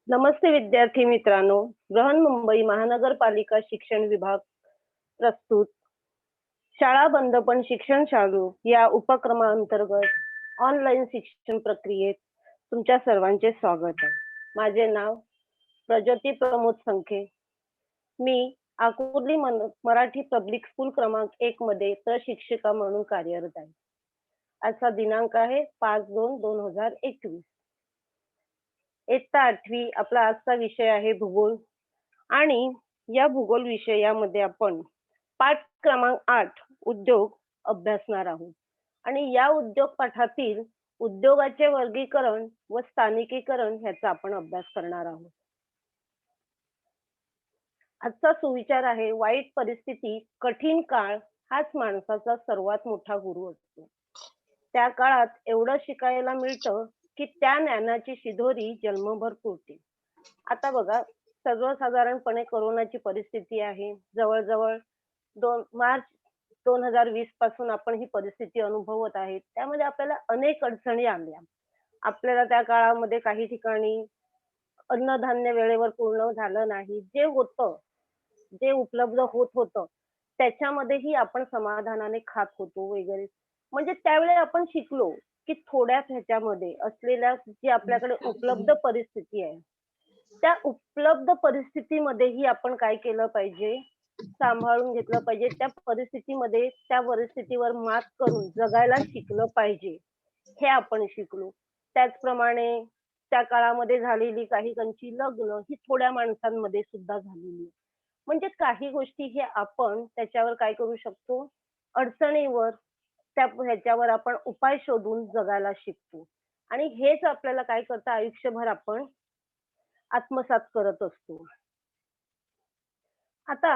नमस्ते विद्यार्थी मित्रांनो. बृहन्मुंबई महानगरपालिका शिक्षण विभाग प्रस्तुत शाळा बंद पण शिक्षण चालू या उपक्रमाअंतर्गत ऑनलाईन शिक्षण प्रक्रियेत तुमच्या सर्वांचे स्वागत आहे. माझे नाव प्रज्योती प्रमोद संखे. मी आकुर्ली मराठी पब्लिक स्कूल क्रमांक 1 मध्ये प्रशिक्षिका म्हणून कार्यरत आहे. आजचा दिनांक आहे 5/2/2021. इयत्ता 8वी आपला आजचा विषय आहे भूगोल आणि या भूगोल विषयामध्ये आपण पाठ क्रमांक 8 उद्योग अभ्यासणार आहोत आणि या उद्योग पाठातील उद्योगाचे वर्गीकरण व स्थानिकीकरण ह्याचा आपण अभ्यास करणार आहोत. आजचा सुविचार आहे वाईट परिस्थिती कठीण काळ हाच माणसाचा सर्वात मोठा गुरु असतो. त्या काळात एवढं शिकायला मिळतं की त्या ज्ञानाची शिदोरी जन्मभर पुरते. आता बघा, सर्वसाधारणपणे कोरोनाची परिस्थिती आहे. जवळजवळ मार्च 2020 पासून आपण ही परिस्थिती अनुभवत आहे. त्यामध्ये आपल्याला अनेक अडचणी आल्या. आपल्याला त्या काळामध्ये काही ठिकाणी अन्नधान्य वेळेवर पूर्ण झालं नाही. जे उपलब्ध होत होतं त्याच्यामध्येही आपण समाधानाने खात होतो वगैरे. म्हणजे त्यावेळी आपण शिकलो की थोड्याच ह्याच्यामध्ये असलेल्या जी आपल्याकडे उपलब्ध परिस्थिती आहे त्या उपलब्ध परिस्थितीमध्येही आपण काय केलं पाहिजे, सांभाळून घेतलं पाहिजे. त्या परिस्थितीवर मात करून जगायला शिकलं पाहिजे, हे आपण शिकलो. त्याचप्रमाणे त्या काळामध्ये झालेली काही काहींची लग्न ही थोड्या माणसांमध्ये सुद्धा झालेली आहे. म्हणजे काही गोष्टी हे आपण त्याच्यावर काय करू शकतो, अडचणीवर ह्याच्यावर आपण उपाय शोधून जगायला शिकतो आणि हेच आपल्याला काय करतं आयुष्यभर आपण आत्मसात करत असतो. आता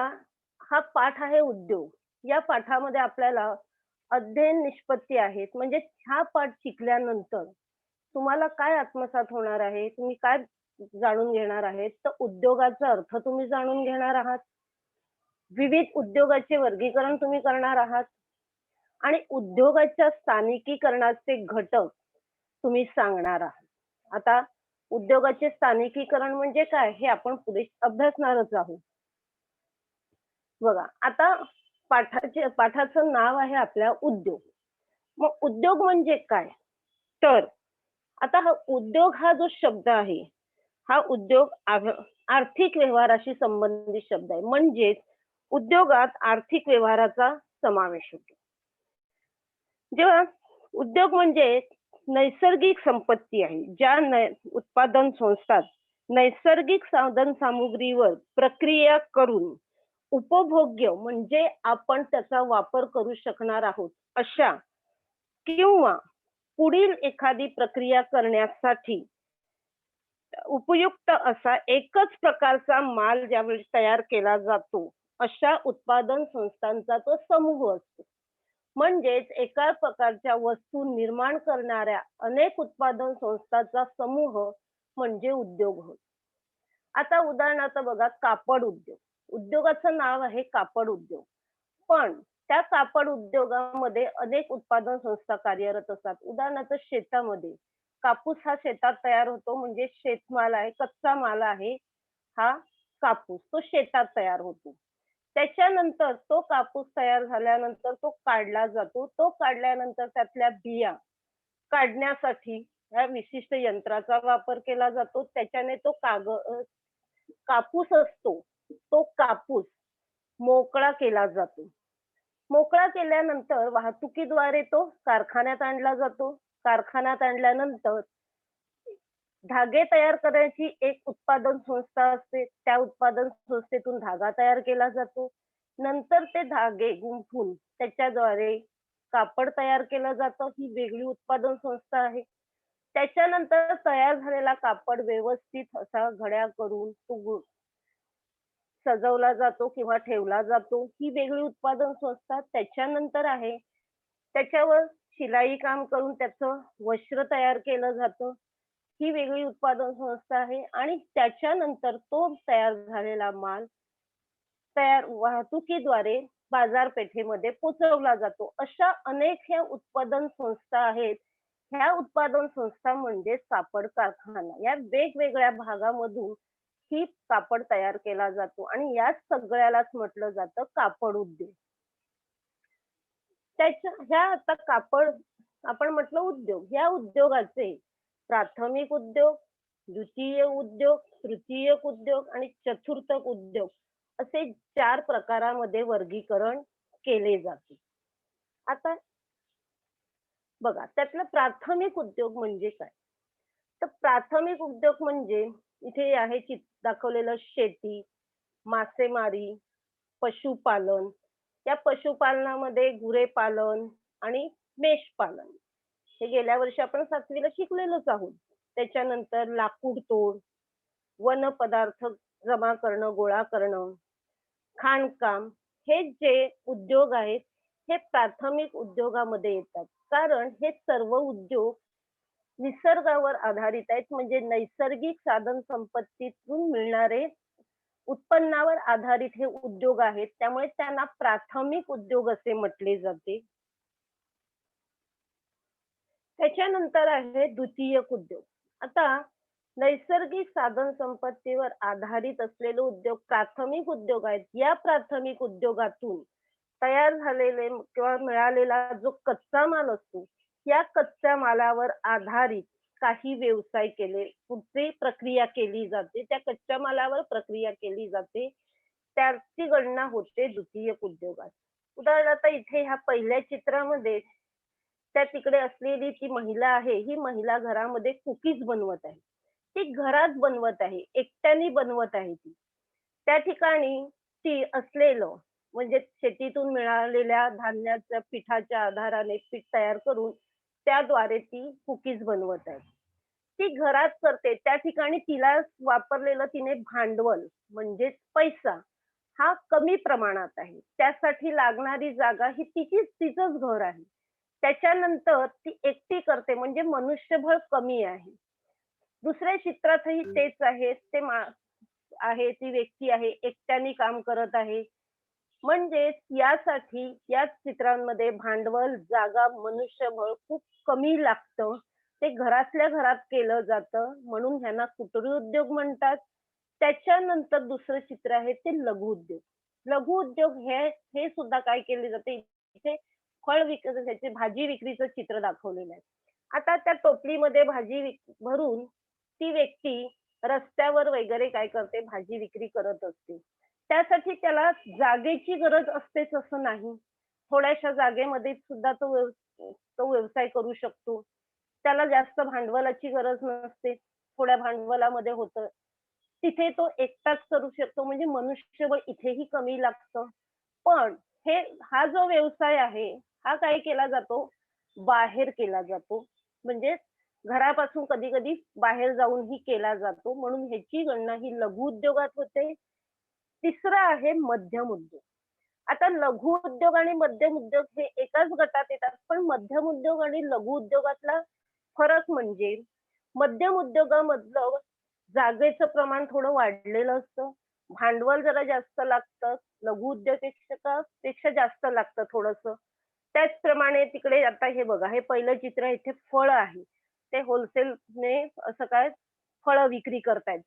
हा पाठ आहे उद्योग. या पाठामध्ये आपल्याला अध्ययन निष्पत्ती आहेत. म्हणजे हा पाठ शिकल्यानंतर तुम्हाला काय आत्मसात होणार आहे, तुम्ही काय जाणून घेणार आहेत, तर उद्योगाचा अर्थ तुम्ही जाणून घेणार आहात. विविध उद्योगाचे वर्गीकरण तुम्ही करणार आहात आणि उद्योगाच्या स्थानिकीकरणाचे घटक तुम्ही सांगणार आहात. आता उद्योगाचे स्थानिकीकरण म्हणजे काय हे आपण पुढे अभ्यासणारच आहोत. बघा, आता पाठाचं नाव आहे आपल्या उद्योग. मग उद्योग म्हणजे काय, तर आता हा उद्योग हा जो शब्द आहे हा उद्योग आर्थिक व्यवहाराशी संबंधित शब्द आहे. म्हणजेच उद्योगात आर्थिक व्यवहाराचा समावेश होतो. जेव्हा उद्योग म्हणजे नैसर्गिक संपत्ती आहे, ज्या उत्पादन संस्थात नैसर्गिक साधन सामुग्रीवर प्रक्रिया करून उपभोग्य म्हणजे आपण त्याचा वापर करू शकणार आहोत अशा किंवा पुढील एखादी प्रक्रिया करण्यासाठी उपयुक्त असा एकच प्रकारचा माल ज्यावेळी तयार केला जातो अशा उत्पादन संस्थांचा तो समूह असतो. म्हणजेच एका प्रकारच्या वस्तू निर्माण करणाऱ्या अनेक उत्पादन संस्थांचा समूह म्हणजे उद्योग होय. आता उदाहरणार्थ बघा, कापड उद्योग. उद्योगाचं नाव आहे कापड उद्योग, पण त्या कापड उद्योगामध्ये अनेक उत्पादन संस्था कार्यरत असतात. उदाहरणार्थ शेतामध्ये कापूस हा शेतात तयार होतो, म्हणजे शेतमाल आहे, कच्चा माल आहे हा कापूस, तो शेतात तयार होतो. त्याच्यानंतर तो कापूस तयार झाल्यानंतर तो काढला जातो. तो काढल्यानंतर त्यातल्या बिया काढण्यासाठी ह्या विशिष्ट यंत्राचा वापर केला जातो. त्याच्याने तो कापूस असतो तो कापूस मोकळा केला जातो. मोकळा केल्यानंतर वाहतुकीद्वारे तो कारखान्यात आणला जातो. कारखान्यात आणल्यानंतर धागे तयार करायची एक उत्पादन संस्था असते. त्या उत्पादन संस्थेतून धागा तयार केला जातो. नंतर ते धागे गुंफून त्याच्याद्वारे कापड तयार केलं जातं. ही वेगळी उत्पादन संस्था आहे. त्याच्यानंतर तयार झालेला कापड व्यवस्थित असा घड्या करून तो सजवला जातो किंवा ठेवला जातो. ही वेगळी उत्पादन संस्था. त्याच्यानंतर आहे त्याच्यावर शिलाई काम करून त्याचं वस्त्र तयार केलं जातं. ही वेगळी उत्पादन संस्था आहे आणि त्याच्यानंतर तो तयार झालेला माल वाहतुकीद्वारे बाजारपेठेमध्ये पोहोचवला जातो. अशा अनेक ह्या उत्पादन संस्था आहेत ह्या उत्पादन संस्था म्हणजे कापड कारखाना. या वेगवेगळ्या भागामधून ही कापड तयार केला जातो आणि याच सगळ्यालाच म्हटलं जातं कापड उद्योग. त्याच्या ह्या आता कापड आपण म्हटलं उद्योग. या उद्योगाचे प्राथमिक उद्योग, द्वितीय उद्योग, तृतीयक उद्योग आणि चतुर्थक उद्योग असे 4 प्रकारामध्ये वर्गीकरण केले जाते. आता बघा त्यातलं प्राथमिक उद्योग म्हणजे काय? तर प्राथमिक उद्योग म्हणजे इथे आहे दाखवलेलं शेती, मासेमारी, पशुपालन. या पशुपालनामध्ये गुरेपालन आणि मेषपालन. हे गेल्या वर्षी आपण 7वी ला शिकलेलोच आहोत. त्याच्यानंतर लाकूड तोड, वन पदार्थ जमा करणं, गोळा करणं, खाणकाम हे जे उद्योग आहेत, हे प्राथमिक उद्योगामध्ये येतात. कारण हे सर्व उद्योग निसर्गावर आधारित आहेत. म्हणजे नैसर्गिक साधन संपत्तीतून मिळणारे उत्पन्नावर आधारित हे उद्योग आहेत. त्यामुळे त्यांना प्राथमिक उद्योग असे म्हटले जाते. त्याच्यानंतर आहे द्वितीयक उद्योग. आता नैसर्गिक साधन संपत्तीवर आधारित असलेले उद्योग प्राथमिक उद्योग आहेत. या प्राथमिक उद्योगातून तयार झालेले किंवा मिळालेला जो कच्चा माल असतो, या कच्च्या मालावर आधारित काही व्यवसाय केले, पुढची प्रक्रिया केली जाते. त्या कच्च्या मालावर प्रक्रिया केली जाते. त्याची गणना होते द्वितीयक उद्योगात. उदाहरणार्थ इथे ह्या पहिल्या चित्रामध्ये त्या तिकडे असलेली ती महिला आहे, ही महिला घरामध्ये कुकीज बनवत आहे. ती घरात बनवत आहे, एकट्याने बनवत आहे ती. त्या ठिकाणी ती असलेलं म्हणजे शेतीतून मिळालेल्या धान्याच्या पिठाच्या आधाराने पीठ तयार करून त्याद्वारे ती कुकीज बनवत आहे. ती घरात करते त्या ठिकाणी तिला वापरलेलं तिने भांडवल म्हणजेच पैसा हा कमी प्रमाणात आहे. त्यासाठी लागणारी जागा ही तिचंच घर आहे. त्याच्यानंतर ती एकटी करते म्हणजे मनुष्यबळ कमी आहे. दुसऱ्या चित्रातही तेच आहे. आहे, ती व्यक्ती आहे, एकट्याने काम करत आहे. म्हणजेच यासाठी याच चित्रांमध्ये भांडवल, जागा, मनुष्यबळ खूप कमी लागतं. ते घरातल्या घरात केलं जातं. म्हणून ह्यांना कुटीर उद्योग म्हणतात. त्याच्यानंतर दुसरं चित्र आहे ते लघु उद्योग. लघु उद्योग हे सुद्धा काय केले जाते इथे ह्याचे भाजी विक्रीचं चित्र दाखवलेलं आहे. आता त्या टोपलीमध्ये भाजी भरून ती व्यक्ती रस्त्यावर वगैरे काय करते भाजी विक्री करत असते. त्यासाठी त्याला जागेची गरज असतेच असं नाही. थोड्याशा जागेमध्ये सुद्धा तो व्यवसाय करू शकतो. त्याला जास्त भांडवलाची गरज नसते. थोड्या भांडवलामध्ये होतं. तिथे तो एकटाच करू शकतो म्हणजे मनुष्यबळ इथेही कमी लागतं. पण हा जो व्यवसाय आहे, हा काय केला जातो, बाहेर केला जातो. म्हणजे घरापासून कधी-कधी बाहेर जाऊनही केला जातो. म्हणून ह्याची गणना ही लघु उद्योगात होते. तिसरं आहे मध्यम उद्योग. आता लघु उद्योग आणि मध्यम उद्योग हे एकाच गटात येतात. पण मध्यम उद्योग आणि लघु उद्योगातला फरक म्हणजे मध्यम उद्योगामधलं जागेचं प्रमाण थोडं वाढलेलं असतं. भांडवल जरा जास्त लागतं. लघु उद्योगपेक्षा जास्त लागतं थोडंसं. त्याचप्रमाणे तिकडे आता हे बघा, हे पहिलं चित्र इथे फळं आहे. ते होलसेलने असं काय फळं विक्री करतायत.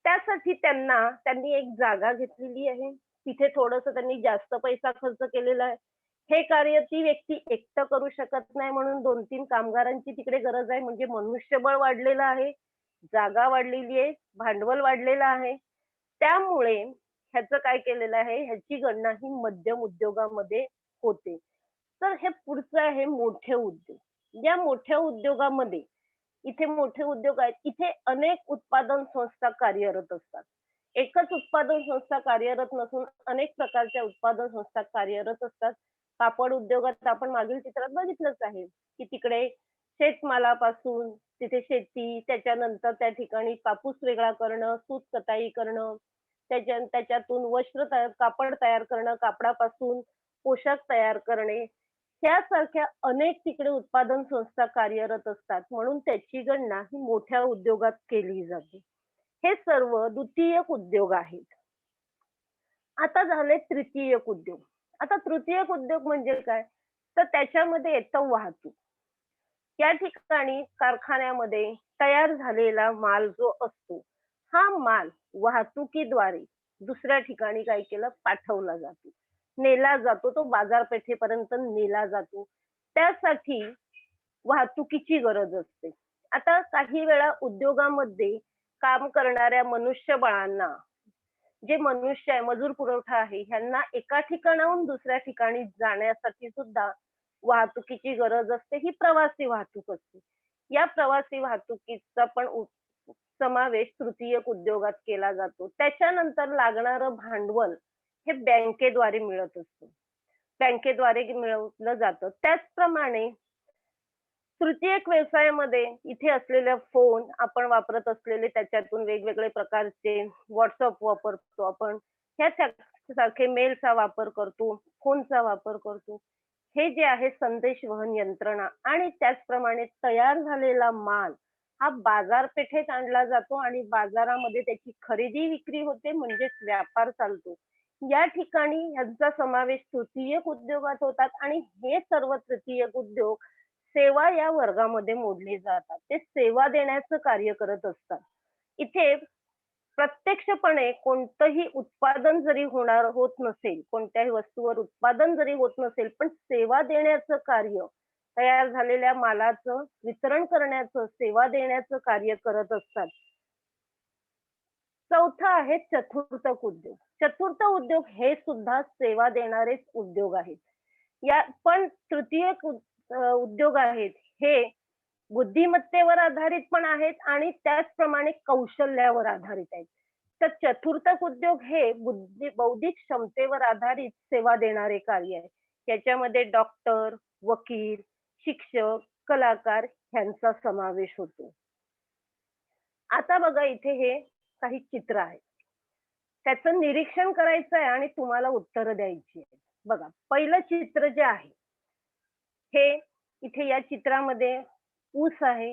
त्यासाठी त्यांनी एक जागा घेतलेली आहे. तिथे थोडंसं त्यांनी जास्त पैसा खर्च केलेला आहे. हे कार्य ती व्यक्ती एकटं करू शकत नाही म्हणून 2-3 कामगारांची तिकडे गरज आहे. म्हणजे मनुष्यबळ वाढलेलं आहे, जागा वाढलेली आहे, भांडवल वाढलेलं आहे. त्यामुळे ह्याचं काय केलेलं आहे, ह्याची गणना ही मध्यम उद्योगामध्ये होते. तर हे पुढचं आहे मोठे उद्योग. या मोठ्या उद्योगामध्ये इथे मोठे उद्योग आहेत. इथे अनेक उत्पादन संस्था कार्यरत असतात. एकच उत्पादन संस्था कार्यरत नसून अनेक प्रकारच्या उत्पादन संस्था कार्यरत असतात. कापड उद्योगात आपण मागील चित्रात बघितलंच आहे, की तिकडे शेतमालापासून तिथे शेती, त्याच्यानंतर त्या ठिकाणी कापूस वेगळा करणं, सूत कताई करणं, त्याच्यातून कापड तयार करणं, कापडापासून पोशाख तयार करणे, त्यासारख्या अनेक तिकडे उत्पादन संस्था कार्यरत असतात. म्हणून त्याची गणना ही मोठ्या उद्योगात केली जाते. हे सर्व द्वितीयक उद्योग आहेत. आता झाले तृतीयक उद्योग. आता तृतीयक उद्योग म्हणजे काय? तर त्याच्यामध्ये येतं वाहतूक. या ठिकाणी कारखान्यामध्ये तयार झालेला माल जो असतो, हा माल वाहतुकीद्वारे दुसऱ्या ठिकाणी काय केलं पाठवला जातो, नेला जातो, तो बाजारपेठेपर्यंत नेला जातो. त्यासाठी वाहतुकीची गरज असते. आता काही वेळा उद्योगामध्ये काम करणाऱ्या मनुष्यबळांना, जे मनुष्य आहे, मजूर पुरवठा आहे, ह्यांना एका ठिकाणाहून दुसऱ्या ठिकाणी जाण्यासाठी सुद्धा वाहतुकीची गरज असते. ही प्रवासी वाहतूक असते. या प्रवासी वाहतुकीचा पण समावेश तृतीयक उद्योगात केला जातो. त्याच्यानंतर लागणारं भांडवल हे बँकेद्वारे मिळत असतं. बँकेद्वारे मिळवलं जातं. त्याचप्रमाणे तृतीयक व्यवसायामध्ये इथे असलेल्या फोन आपण वापरत असलेले, त्याच्यातून वेगवेगळे प्रकारचे WhatsApp वापरतो आपण. ह्या सारखे मेलचा वापर करतो, फोनचा वापर करतो. हे जे आहे संदेश वहन यंत्रणा आणि त्याचप्रमाणे तयार झालेला माल हा बाजारपेठेत आणला जातो आणि बाजारामध्ये त्याची खरेदी विक्री होते, म्हणजेच व्यापार चालतो. या ठिकाणी ह्यांचा समावेश तृतीयक उद्योगात होतात आणि हे सर्व तृतीयक उद्योग सेवा या वर्गामध्ये मोडले जातात. ते सेवा देण्याचं कार्य करत असतात. इथे प्रत्यक्षपणे कोणतंही उत्पादन जरी होत नसेल, कोणत्याही वस्तूवर उत्पादन जरी होत नसेल, पण सेवा देण्याचं कार्य, तयार झालेल्या मालाचं वितरण करण्याचं, सेवा देण्याचं कार्य करत असतात. चौथा आहे चतुर्थक उद्योग. चतुर्थ उद्योग हे सुद्धा सेवा देणारेच उद्योग आहेत. या पण तृतीयक उद्योग आहेत हे बुद्धिमत्तेवर आधारित पण आहेत आणि त्याचप्रमाणे कौशल्यावर आधारित आहेत. तर चतुर्थक उद्योग हे बौद्धिक क्षमतेवर आधारित सेवा देणारे कार्य आहे. याच्यामध्ये डॉक्टर, वकील, शिक्षक, कलाकार ह्यांचा समावेश होतो. आता बघा इथे हे काही चित्र आहेत. त्याचं निरीक्षण करायचं आहे आणि तुम्हाला उत्तरं द्यायची आहेत. बघा, पहिलं चित्र जे आहे, हे इथे या चित्रामध्ये ऊस आहे.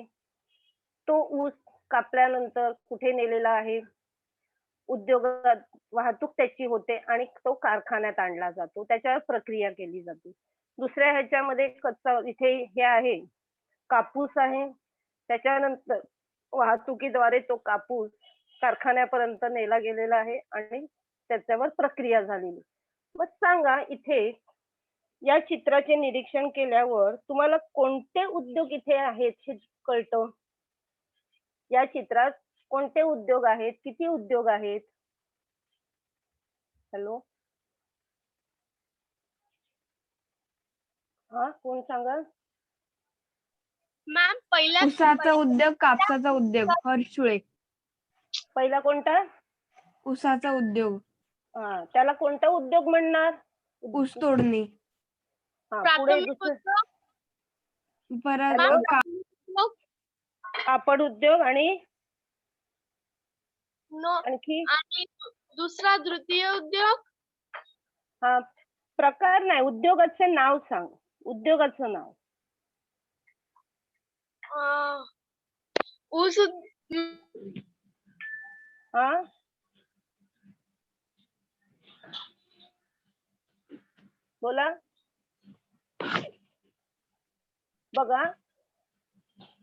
तो ऊस कापल्यानंतर कुठे नेलेला आहे? उद्योगात वाहतूक त्याची होते आणि तो कारखान्यात आणला जातो. त्याच्यावर प्रक्रिया केली जाते. दुसऱ्या ह्याच्यामध्ये कच्चा इथे हे आहे, कापूस आहे. त्याच्यानंतर वाहतुकीद्वारे तो कापूस कारखान्यापर्यंत नेला गेलेला आहे आणि त्याच्यावर प्रक्रिया झालेली. मग सांगा इथे या चित्राचे निरीक्षण केल्यावर तुम्हाला कोणते उद्योग इथे आहेत हे कळतं? या चित्रात कोणते उद्योग आहेत? किती उद्योग आहेत? हॅलो? हा, कोण सांगा? मॅम पहिला उसाचा उद्योग, कापसाचा उद्योग. हर्षुळे. पहिला कोणता? उसाचा उद्योग. हा, त्याला कोणता उद्योग म्हणणार? ऊस तोडणी. हा, पुढे प्राथमिक दुसरं उद्योग, परत हॅलो? कापड उद्योग आणि आणखी आणि दुसरा तृतीय उद्योग. हा, प्रकार नाही, उद्योगाचे नाव सांग. उद्योगाचं नाव. ऊस हा, बोला. बघा,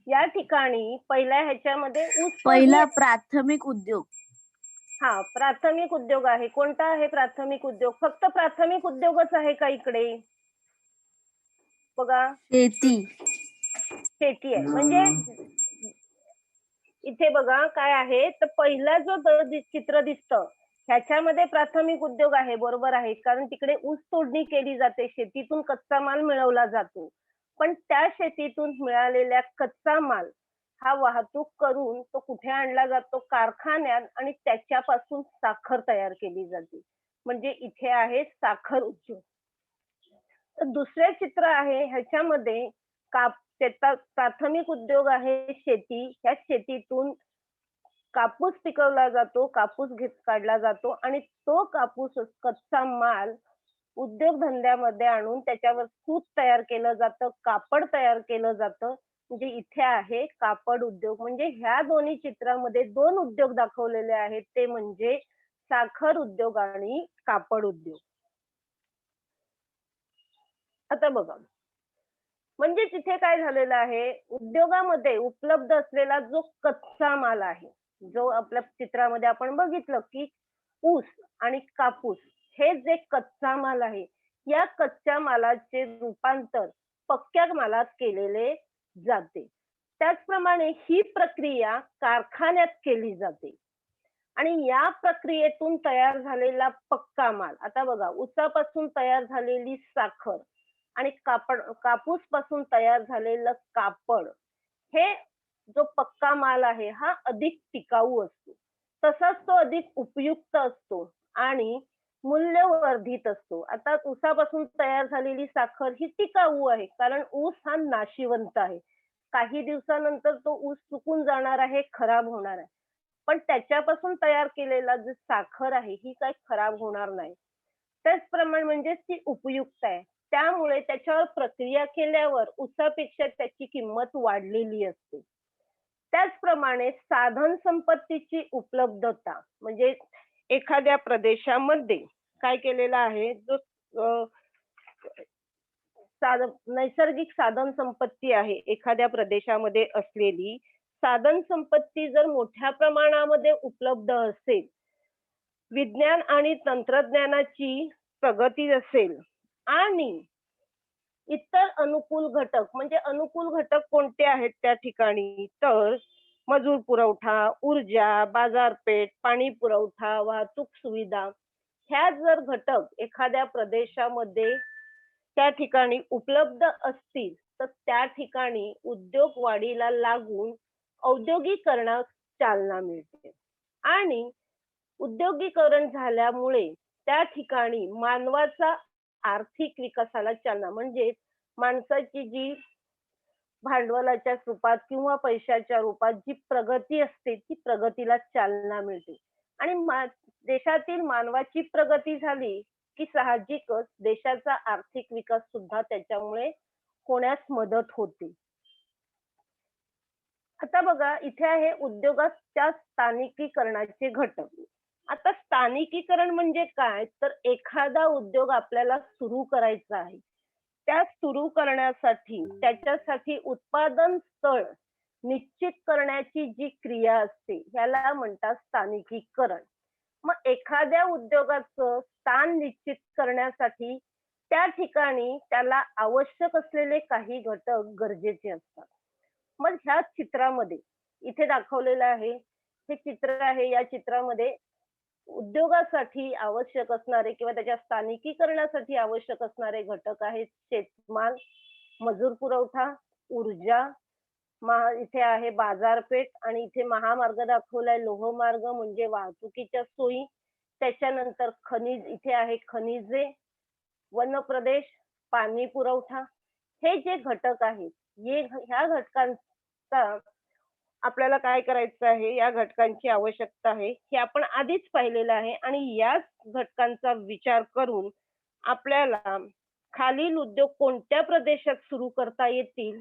या ठिकाणी पहिल्या ह्याच्यामध्ये ऊस पहिला प्राथमिक उद्योग. हा, प्राथमिक उद्योग आहे. कोणता आहे प्राथमिक उद्योग? फक्त प्राथमिक उद्योगच आहे का इकडे? बघा, शेती. शेती आहे. म्हणजे इथे बघा काय आहे, तर पहिला जो चित्र दिसतं ह्याच्यामध्ये प्राथमिक उद्योग आहे, बरोबर आहे. कारण तिकडे ऊस तोडणी केली जाते, शेतीतून कच्चा माल मिळवला जातो. पण त्या शेतीतून मिळालेल्या कच्चा माल हा वाहतूक करून तो कुठे आणला जातो? कारखान्यात, आणि त्याच्यापासून साखर तयार केली जाते. म्हणजे इथे आहे साखर उद्योग. तर दुसरे चित्र आहे, ह्याच्यामध्ये त्याचा प्राथमिक उद्योग आहे शेती. या शेतीतून कापूस पिकवला जातो, कापूस काढला जातो आणि तो कापूस कच्चा माल उद्योगधंद्यामध्ये आणून त्याच्यावर सूत तयार केलं जातं, कापड तयार केलं जातं. म्हणजे इथे आहे कापड उद्योग. म्हणजे ह्या दोन्ही चित्रामध्ये दोन उद्योग दाखवलेले आहेत, ते म्हणजे साखर उद्योग आणि कापड उद्योग. आता बघा, म्हणजे तिथे काय झालेलं आहे, उद्योगामध्ये उपलब्ध असलेला जो कच्चा माल आहे, जो आपल्या चित्रामध्ये आपण बघितलं की ऊस आणि कापूस हे जे कच्चा माल आहे, या कच्च्या मालाचे रूपांतर पक्क्या मालात केलेले जाते. त्याचप्रमाणे ही प्रक्रिया कारखान्यात केली जाते आणि या प्रक्रियेतून तयार झालेला पक्का माल, आता बघा ऊसापासून तयार झालेली साखर आणि कापूस पासून तयार झालेलं कापड, हे जो पक्का माल आहे हा अधिक टिकाऊ असतो. तसाच तो अधिक उपयुक्त असतो आणि मूल्यवर्धित असतो. आता ऊसापासून तयार झालेली साखर ही टिकाऊ आहे, कारण ऊस हा नाशिवंत आहे. काही दिवसानंतर तो ऊस सुकून जाणार आहे, खराब होणार आहे. पण त्याच्यापासून तयार केलेला जी साखर आहे ही काही खराब होणार नाही. त्याचप्रमाणे म्हणजे ती उपयुक्त आहे. त्यामुळे त्याच्यावर प्रक्रिया केल्यावर ऊसापेक्षा त्याची किंमत वाढलेली असते. त्याचप्रमाणे साधन संपत्तीची उपलब्धता, म्हणजे एखाद्या प्रदेशामध्ये काय केलेलं आहे, जो अ, नैसर्गिक साधन संपत्ती आहे एखाद्या प्रदेशामध्ये असलेली, साधन संपत्ती जर मोठ्या प्रमाणामध्ये उपलब्ध असेल, विज्ञान आणि तंत्रज्ञानाची प्रगती असेल आणि इतर अनुकूल घटक, म्हणजे अनुकूल घटक कोणते आहेत त्या ठिकाणी, तर मजूर पुरवठा, ऊर्जा, बाजारपेठ, पाणी पुरवठा, वाहतूक सुविधा, ह्या जर घटक एखाद्या प्रदेशामध्ये त्या ठिकाणी उपलब्ध असतील, तर त्या ठिकाणी उद्योग वाढीला लागून औद्योगिकरणास चालना मिळते आणि उद्योगीकरण झाल्यामुळे त्या ठिकाणी मानवाचा आर्थिक विकासाला चालना, म्हणजे माणसाची जी भांडवलाच्या रूपात किंवा पैशाच्या रूपात जी प्रगती असते, ती प्रगतीला चालना मिळते आणि देशातील मानवाची प्रगती झाली की साहजिकच देशाचा आर्थिक विकास सुद्धा त्याच्यामुळे होण्यास मदत होते. आता बघा इथे आहे उद्योगाच्या स्थानिकीकरणाचे घटक. आता स्थानिकीकरण म्हणजे काय, तर एखादा उद्योग आपल्याला सुरू करायचा आहे, त्या सुरू करण्यासाठी त्याच्यासाठी उत्पादन स्थळ निश्चित करण्याची जी क्रिया असते ह्याला म्हणतात स्थानिकीकरण. मग एखाद्या उद्योगाचं स्थान निश्चित करण्यासाठी त्या ठिकाणी त्याला आवश्यक असलेले काही घटक गरजेचे असतात. मग ह्या चित्रामध्ये इथे दाखवलेलं आहे, हे चित्र आहे, या चित्रामध्ये उद्योगासाठी आवश्यक असणारे किंवा त्याच्या स्थानिकीकरणासाठी आवश्यक असणारे घटक आहेत शेतमाल, मजूर पुरवठा, ऊर्जा, इथे आहे बाजारपेठ आणि इथे महामार्ग दाखवलाय, लोहमार्ग म्हणजे वाहतुकीच्या सोयी. त्याच्यानंतर खनिज, इथे आहे खनिजे, वन प्रदेश, पाणी पुरवठा. हे जे घटक आहेत, ह्या घटकांचा आपल्याला काय करायचं आहे, या घटकांची आवश्यकता आहे हे आपण आधीच पाहिलेलं आहे आणि याच घटकांचा विचार करून आपल्याला खालील उद्योग कोणत्या प्रदेशात सुरू करता येतील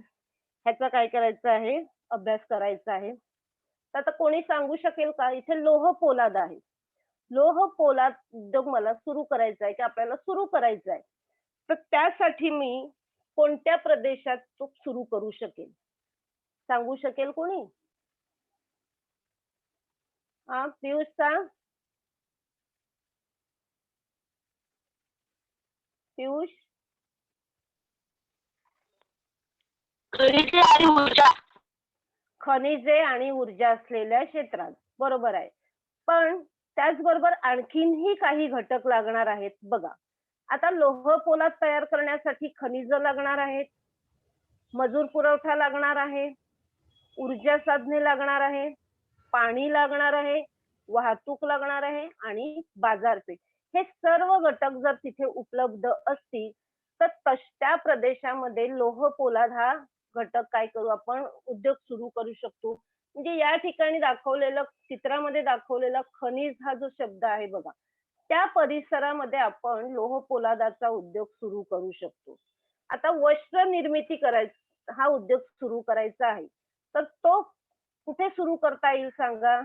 ह्याचा काय करायचं आहे, अभ्यास करायचा आहे. तर आता कोणी सांगू शकेल का, इथे लोह पोलाद आहे, लोह पोलाद उद्योग मला सुरू करायचा आहे की आपल्याला सुरू करायचा आहे, तर त्यासाठी मी कोणत्या प्रदेशात तो सुरू करू शकेल, सांगू शकेल कोणी? हा पियुष सांग. पियुष. खनिजे आणि ऊर्जा असलेल्या क्षेत्रात, बरोबर आहे. पण त्याचबरोबर आणखीनही काही घटक लागणार आहेत बघा. आता लोह पोलाद तयार करण्यासाठी खनिज लागणार आहेत, मजूर पुरवठा लागणार आहे, ऊर्जा साधने लागणार आहे, पाणी लागणार आहे, वाहतूक लागणार आहे आणि बाजारपेठ. हे सर्व घटक जर तिथे उपलब्ध असतील तर त्या प्रदेशामध्ये लोह पोलाद हा घटक काय करू आपण, उद्योग सुरू करू शकतो. म्हणजे या ठिकाणी दाखवलेलं, चित्रामध्ये दाखवलेला खनिज हा जो शब्द आहे बघा, त्या परिसरामध्ये आपण लोह पोलादाचा उद्योग सुरू करू शकतो. आता वस्त्र निर्मिती करायचा, हा उद्योग सुरू करायचा आहे, तर तो कुठे सुरू करता येईल सांगा?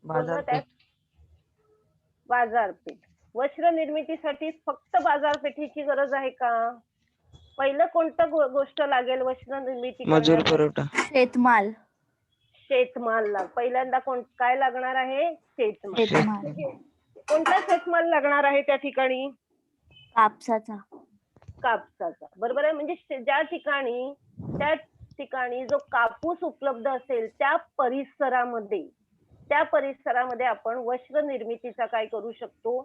बोलवा त्यात. बाजारपेठ. वस्त्र निर्मितीसाठी फक्त बाजारपेठेची गरज आहे का? पहिलं कोणतं गोष्ट लागेल वस्त्र निर्मिती मजूर करण्यासाठी? पुरवठा. शेतमाल. शेतमाल पहिल्यांदा काय लागणार आहे? शेतमाल. शेतमाल. कोणता शेतमाल लागणार आहे त्या ठिकाणी? कापसाचा. कापसाचा. बरोबर आहे. म्हणजे त्या ठिकाणी जो कापूस उपलब्ध असेल त्या परिसरामध्ये आपण वस्त्र निर्मितीचा काय करू शकतो?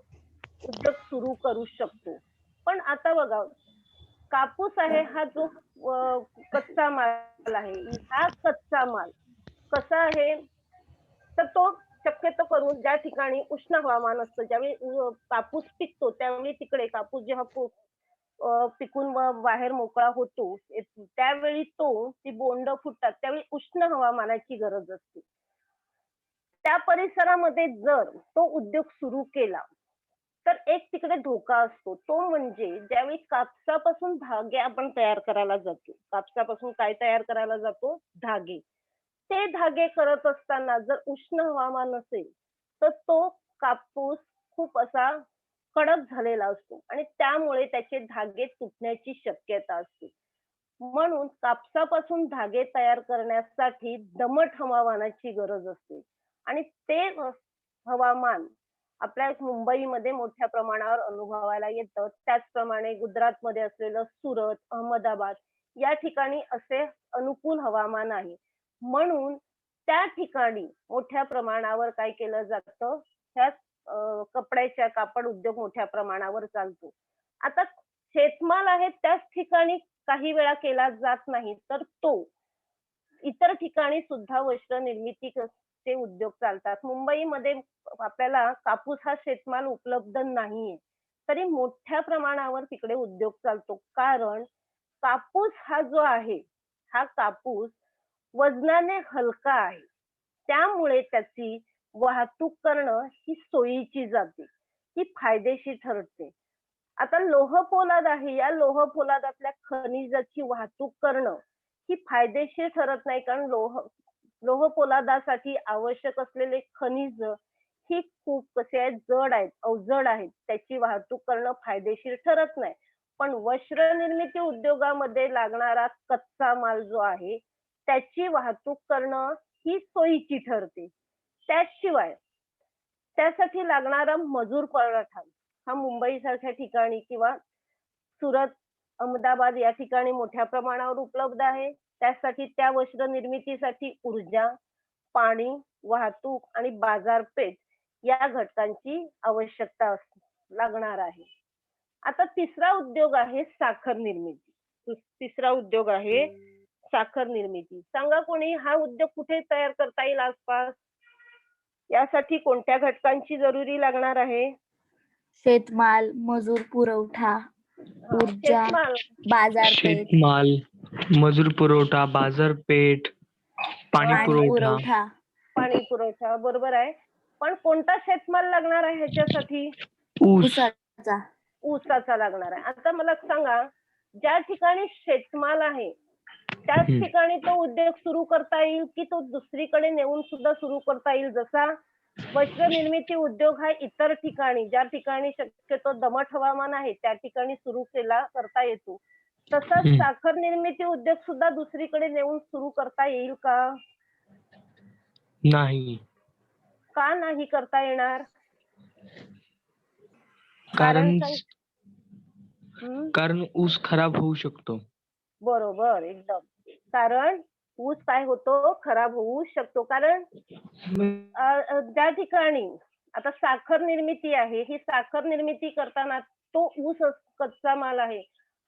उद्योग सुरू करू शकतो. पण आता बघा, कापूस आहे हा जो कच्चा माल आहे, हा कच्चा माल कसा आहे तर तो शक्यतो करून ज्या ठिकाणी उष्ण हवामान असतं, ज्यावेळी कापूस पिकतो त्यावेळी तिकडे कापूस जेव्हा पिकून बाहेर मोकळा होतो त्यावेळी ती बोंड फुटतात त्यावेळी उष्ण हवामानाची गरज असते. त्या परिसरामध्ये जर तो उद्योग सुरू केला तर एक तिकडे धोका असतो. तो म्हणजे ज्यावेळी कापसापासून धागे आपण तयार करायला जातो, कापसापासून काय तयार करायला जातो? धागे. ते धागे करत असताना जर उष्ण हवामान असेल तर तो कापूस खूप असा कडक झालेला असतो आणि त्यामुळे त्याचे धागे तुटण्याची शक्यता असते. म्हणून कापसापासून धागे तयार करण्यासाठी दमट हवामानाची गरज असते आणि ते हवामान आपल्या मुंबईमध्ये मोठ्या प्रमाणावर अनुभवायला येतं. त्याचप्रमाणे गुजरातमध्ये असलेलं सुरत, अहमदाबाद या ठिकाणी असे अनुकूल हवामान आहे. म्हणून त्या ठिकाणी मोठ्या प्रमाणावर काय केलं जातं? ह्या कपड्याच्या कापड उद्योग मोठ्या प्रमाणावर चालतो. आता शेतमाल आहे त्याच ठिकाणी काही वेळा केला जात नाही तर तो इतर ठिकाणी सुद्धा वस्त्र निर्मितीचे उद्योग चालतात. मुंबईमध्ये आपल्याला कापूस हा शेतमाल उपलब्ध नाहीये तरी मोठ्या प्रमाणावर तिकडे उद्योग चालतो. कारण कापूस हा जो आहे हा कापूस वजनाने हलका आहे त्यामुळे त्याची वाहतूक करणं ही सोयीची जाते, ही फायदेशीर ठरते. आता लोह पोलाद आहे, या लोह पोलादातल्या खनिजाची वाहतूक करणं ही फायदेशीर ठरत नाही कारण लोह पोलादासाठी आवश्यक असलेले खनिज ही खूप कसे आहेत? जड आहेत, अवजड आहेत. त्याची वाहतूक करणं फायदेशीर ठरत नाही. पण वस्त्र निर्मिती उद्योगामध्ये लागणारा कच्चा माल जो आहे त्याची वाहतूक करणं ही सोयीची ठरते. त्याशिवाय त्यासाठी लागणारा मजूर पुरवठा हा मुंबई सारख्या ठिकाणी किंवा सुरत, अहमदाबाद या ठिकाणी मोठ्या प्रमाणावर उपलब्ध आहे. त्यासाठी त्या वस्त्र निर्मितीसाठी ऊर्जा, पाणी, वाहतूक आणि बाजारपेठ या घटकांची आवश्यकता लागणार आहे. आता तिसरा उद्योग आहे साखर निर्मिती. तिसरा उद्योग आहे साखर निर्मिती. सांगा कोणी हा उद्योग कुठे तयार करता येईल आसपास? यासाठी कोणत्या घटकांची जरुरी लागणार आहे? शेतमाल, मजूर पुरवठा, ऊर्जा, शेतमाल, बाजारपेठ, शेतमाल, मजूर पुरवठा, बाजारपेठ, पाणी पाणी पुरवठा. पुरवठा. पाणी पुरवठा बरोबर आहे. पण कोणता शेतमाल लागणार आहे ह्याच्यासाठी? ऊस. ऊसाचा. ऊसाचा लागणार आहे. आता मला सांगा, ज्या ठिकाणी शेतमाल आहे त्याच ठिकाणी तो उद्योग सुरू करता येईल की तो दुसरीकडे नेऊन सुद्धा सुरू करता येईल? जसा वस्त्र निर्मिती उद्योग हा इतर ठिकाणी ज्या ठिकाणी शक्यतो दमट हवामान आहे त्या ठिकाणी सुरू करता येतो, तसंच साखर निर्मिती उद्योग सुद्धा दुसरीकडे नेऊन सुरू करता येईल का? नाही. का नाही करता येणार? कारण ऊस खराब होऊ शकतो. बरोबर, एकदम. कारण ऊस काय होतो? खराब होऊ शकतो. कारण ज्या ठिकाणी आता साखर निर्मिती आहे, ही साखर निर्मिती करताना तो ऊस कच्चा माल आहे,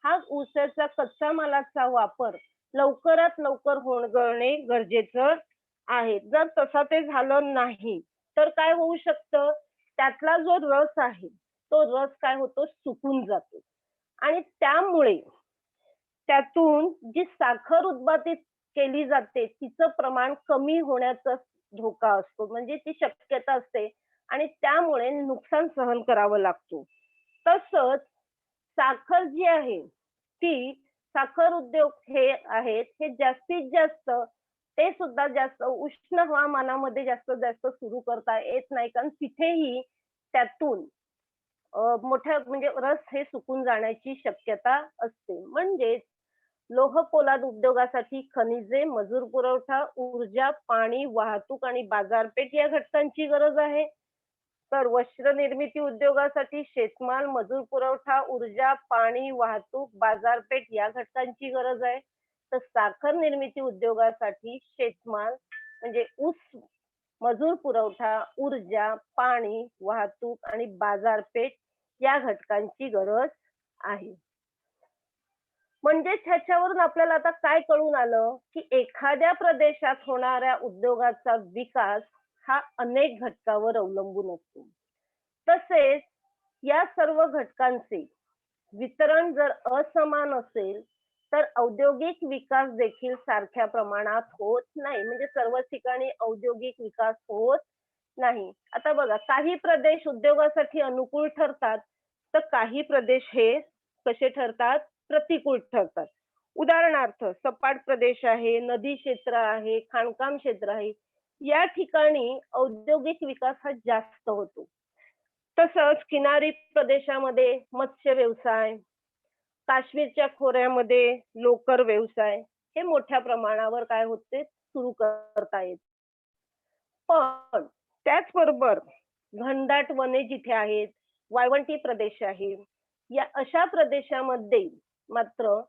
हा ऊसाचा कच्चा मालाचा वापर लवकरात लवकर होणे गरजेचं आहे. जर तसं ते झालं नाही तर काय होऊ शकतं? त्यातला जो रस आहे तो रस काय होतो? सुकून जातो आणि त्यामुळे त्यातून जी साखर उत्पादित केली जाते तिचं प्रमाण कमी होण्याचा धोका असतो, म्हणजे ती शक्यता असते आणि त्यामुळे नुकसान सहन करावं लागतो. तसंच साखर जी आहे ती साखर उद्योग हे आहेत हे जास्तीत जास्त ते सुद्धा जास्त उष्ण हवामानामध्ये जास्त सुरू करता येत नाही कारण तिथेही त्यातून मोठ्या म्हणजे रस हे सुकून जाण्याची शक्यता असते. म्हणजेच लोह पोलाद उद्योगासाठी खनिजे, मजूर पुरवठा, ऊर्जा, पाणी, वाहतूक आणि बाजारपेठ या घटकांची गरज आहे. तर वस्त्र निर्मिती उद्योगासाठी शेतमाल, मजूर पुरवठा, ऊर्जा, पाणी, वाहतूक, बाजारपेठ या घटकांची गरज आहे. तर साखर निर्मिती उद्योगासाठी शेतमाल म्हणजे ऊस, मजूर पुरवठा, ऊर्जा, पाणी, वाहतूक आणि बाजारपेठ या घटकांची गरज आहे. म्हणजेच ह्याच्यावरून आपल्याला आता काय कळून आलं, की एखाद्या प्रदेशात होणाऱ्या उद्योगाचा विकास हा अनेक घटकावर अवलंबून असतो. तसेच या सर्व घटकांचे वितरण जर असमान असेल तर औद्योगिक विकास देखील सारख्या प्रमाणात होत नाही. म्हणजे सर्वच ठिकाणी औद्योगिक विकास होत नाही. आता बघा, काही प्रदेश उद्योगासाठी अनुकूल ठरतात तर काही प्रदेश हे कसे ठरतात, प्रतिकूल ठरतात. उदाहरणार्थ सपाट प्रदेश आहे, नदी क्षेत्र आहे, खाणकाम क्षेत्र आहे, या ठिकाणी औद्योगिक विकास हा जास्त होतो. तसंच किनारी प्रदेशामध्ये मत्स्य व्यवसाय, काश्मीरच्या खोऱ्यामध्ये लोकर व्यवसाय हे मोठ्या प्रमाणावर काय होते, सुरू करता येत. पण त्याचबरोबर घनदाट वने जिथे आहेत, वाळवंटी प्रदेश आहे, या अशा प्रदेशामध्ये मात्र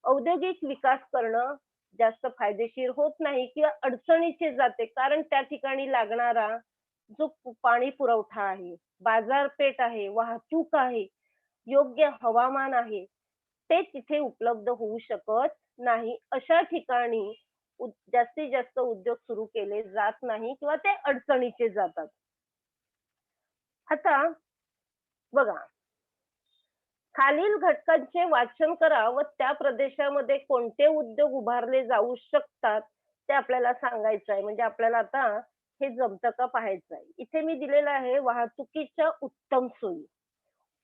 औद्योगिक विकास करणं जास्त फायदेशीर होत नाही किंवा अडचणीचे जाते. कारण त्या ठिकाणी लागणारा जो पाणी पुरवठा आहे, बाजारपेठ आहे, वाहतूक आहे, योग्य हवामान आहे, ते तिथे उपलब्ध होऊ शकत नाही. अशा ठिकाणी जास्तीत जास्त उद्योग सुरू केले जात नाही किंवा ते अडचणीचे जातात. आता बघा, खालील घटकांचे वाचन करा व त्या प्रदेशामध्ये कोणते उद्योग उभारले जाऊ शकतात ते आपल्याला सांगायचं आहे. म्हणजे आपल्याला आता हे जमतं का पाहायचं आहे. इथे मी दिलेलं आहे वाहतुकीच्या उत्तम सोयी,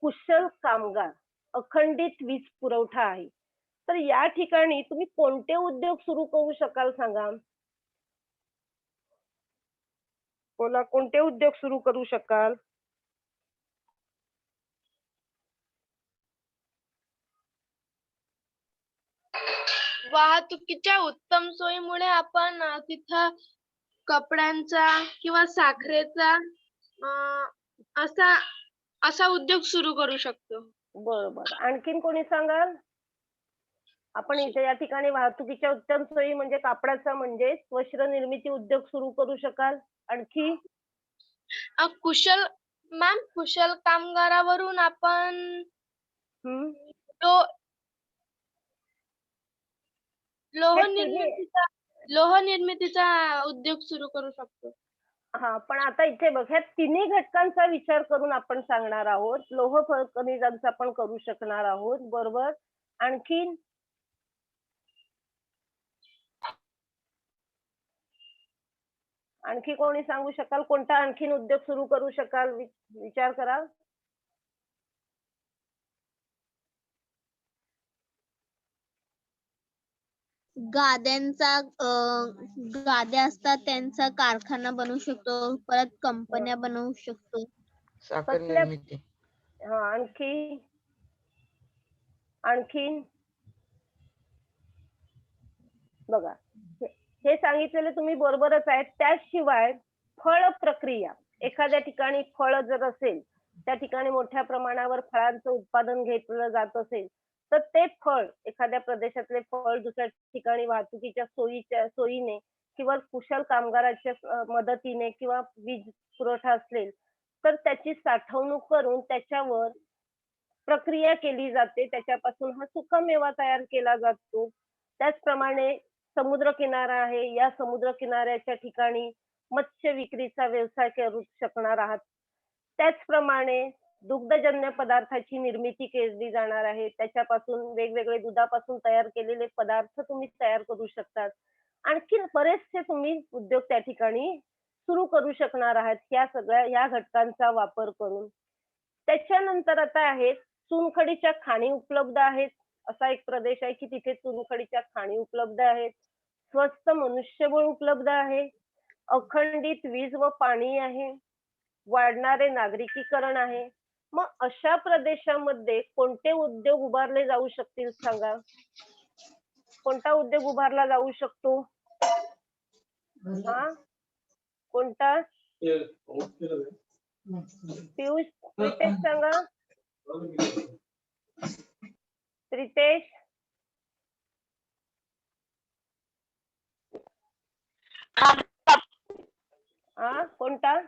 कुशल कामगार, अखंडित वीज पुरवठा आहे. तर या ठिकाणी तुम्ही कोणते उद्योग सुरू करू शकाल सांगा. बोला, कोणते उद्योग सुरू करू शकाल. वाहतुकीच्या उत्तम सोयीमुळे आपण तिथं कपड्यांचा किंवा साखरेचा असा असा उद्योग सुरू करू शकतो. बरोबर. आणखीन कोणी सांगाल. आपण इथे या ठिकाणी वाहतुकीच्या उत्तम सोयी म्हणजे कापडाचा म्हणजे वस्त्र निर्मिती उद्योग सुरू करू शकाल. आणखी कुशल कुशल कामगारावरून आपण हम्म लो- लोह हे तिन्ही- निर्मितीचा लोह निर्मितीचा उद्योग सुरू करू शकतो. हा, पण आता इथे बघ, ह्या तिन्ही घटकांचा विचार करून आपण सांगणार आहोत. लोह खनिजांचा पण करू शकणार आहोत. बरोबर. आणखीन आणखी कोणी सांगू शकाल. कोणता आणखीन उद्योग सुरू करू शकाल. विचार करा. गाद्यांचा गाद्या असतात त्यांचा कारखाना बनवू शकतो, परत कंपन्या बनवू शकतो. साखर कसल्या- निर्मिती. हा, आणखी आणखीन बघा, हे सांगितलेले तुम्ही बरोबरच आहेत. त्याशिवाय फळ प्रक्रिया, एखाद्या ठिकाणी फळ जर असेल, त्या ठिकाणी मोठ्या प्रमाणावर फळांचं उत्पादन घेतलं जात असेल तर ते फळ, एखाद्या प्रदेशातले फळ दुसऱ्या ठिकाणी वाहतुकीच्या सोयीने किंवा कुशल कामगाराच्या मदतीने किंवा वीज पुरवठा असेल तर त्याची साठवणूक करून त्याच्यावर प्रक्रिया केली जाते. त्याच्यापासून हा सुकामेवा तयार केला जातो. त्याचप्रमाणे समुद्र किनारा आहे, या समुद्र किनाऱ्याच्या ठिकाणी मत्स्य विक्रीचा व्यवसाय करू शकणार आहात. त्याचप्रमाणे दुग्धजन्य पदार्थाची निर्मिती केली जाणार आहे. त्याच्यापासून वेगवेगळे दुधापासून तयार केलेले पदार्थ तुम्ही तयार करू शकतात. आणखी बरेचसे तुम्ही उद्योग त्या ठिकाणी सुरू करू शकणार आहात या घटकांचा वापर करून. त्याच्यानंतर आता आहेत चुनखडीच्या खाणी उपलब्ध आहेत. असा एक प्रदेश आहे की तिथे चुनखडीच्या खाणी उपलब्ध आहेत. स्वस्त मनुष्यबळ उपलब्ध आहे. अखंडित वीज व पाणी आहे. वाढणारे नागरिकीकरण आहे. मग अशा प्रदेशामध्ये कोणते उद्योग उभारले जाऊ शकतील सांगा? कोणता उद्योग उभारला जाऊ शकतो? हा कोणता? पियुष, प्रितेश सांगा. प्रितेश, कोणता?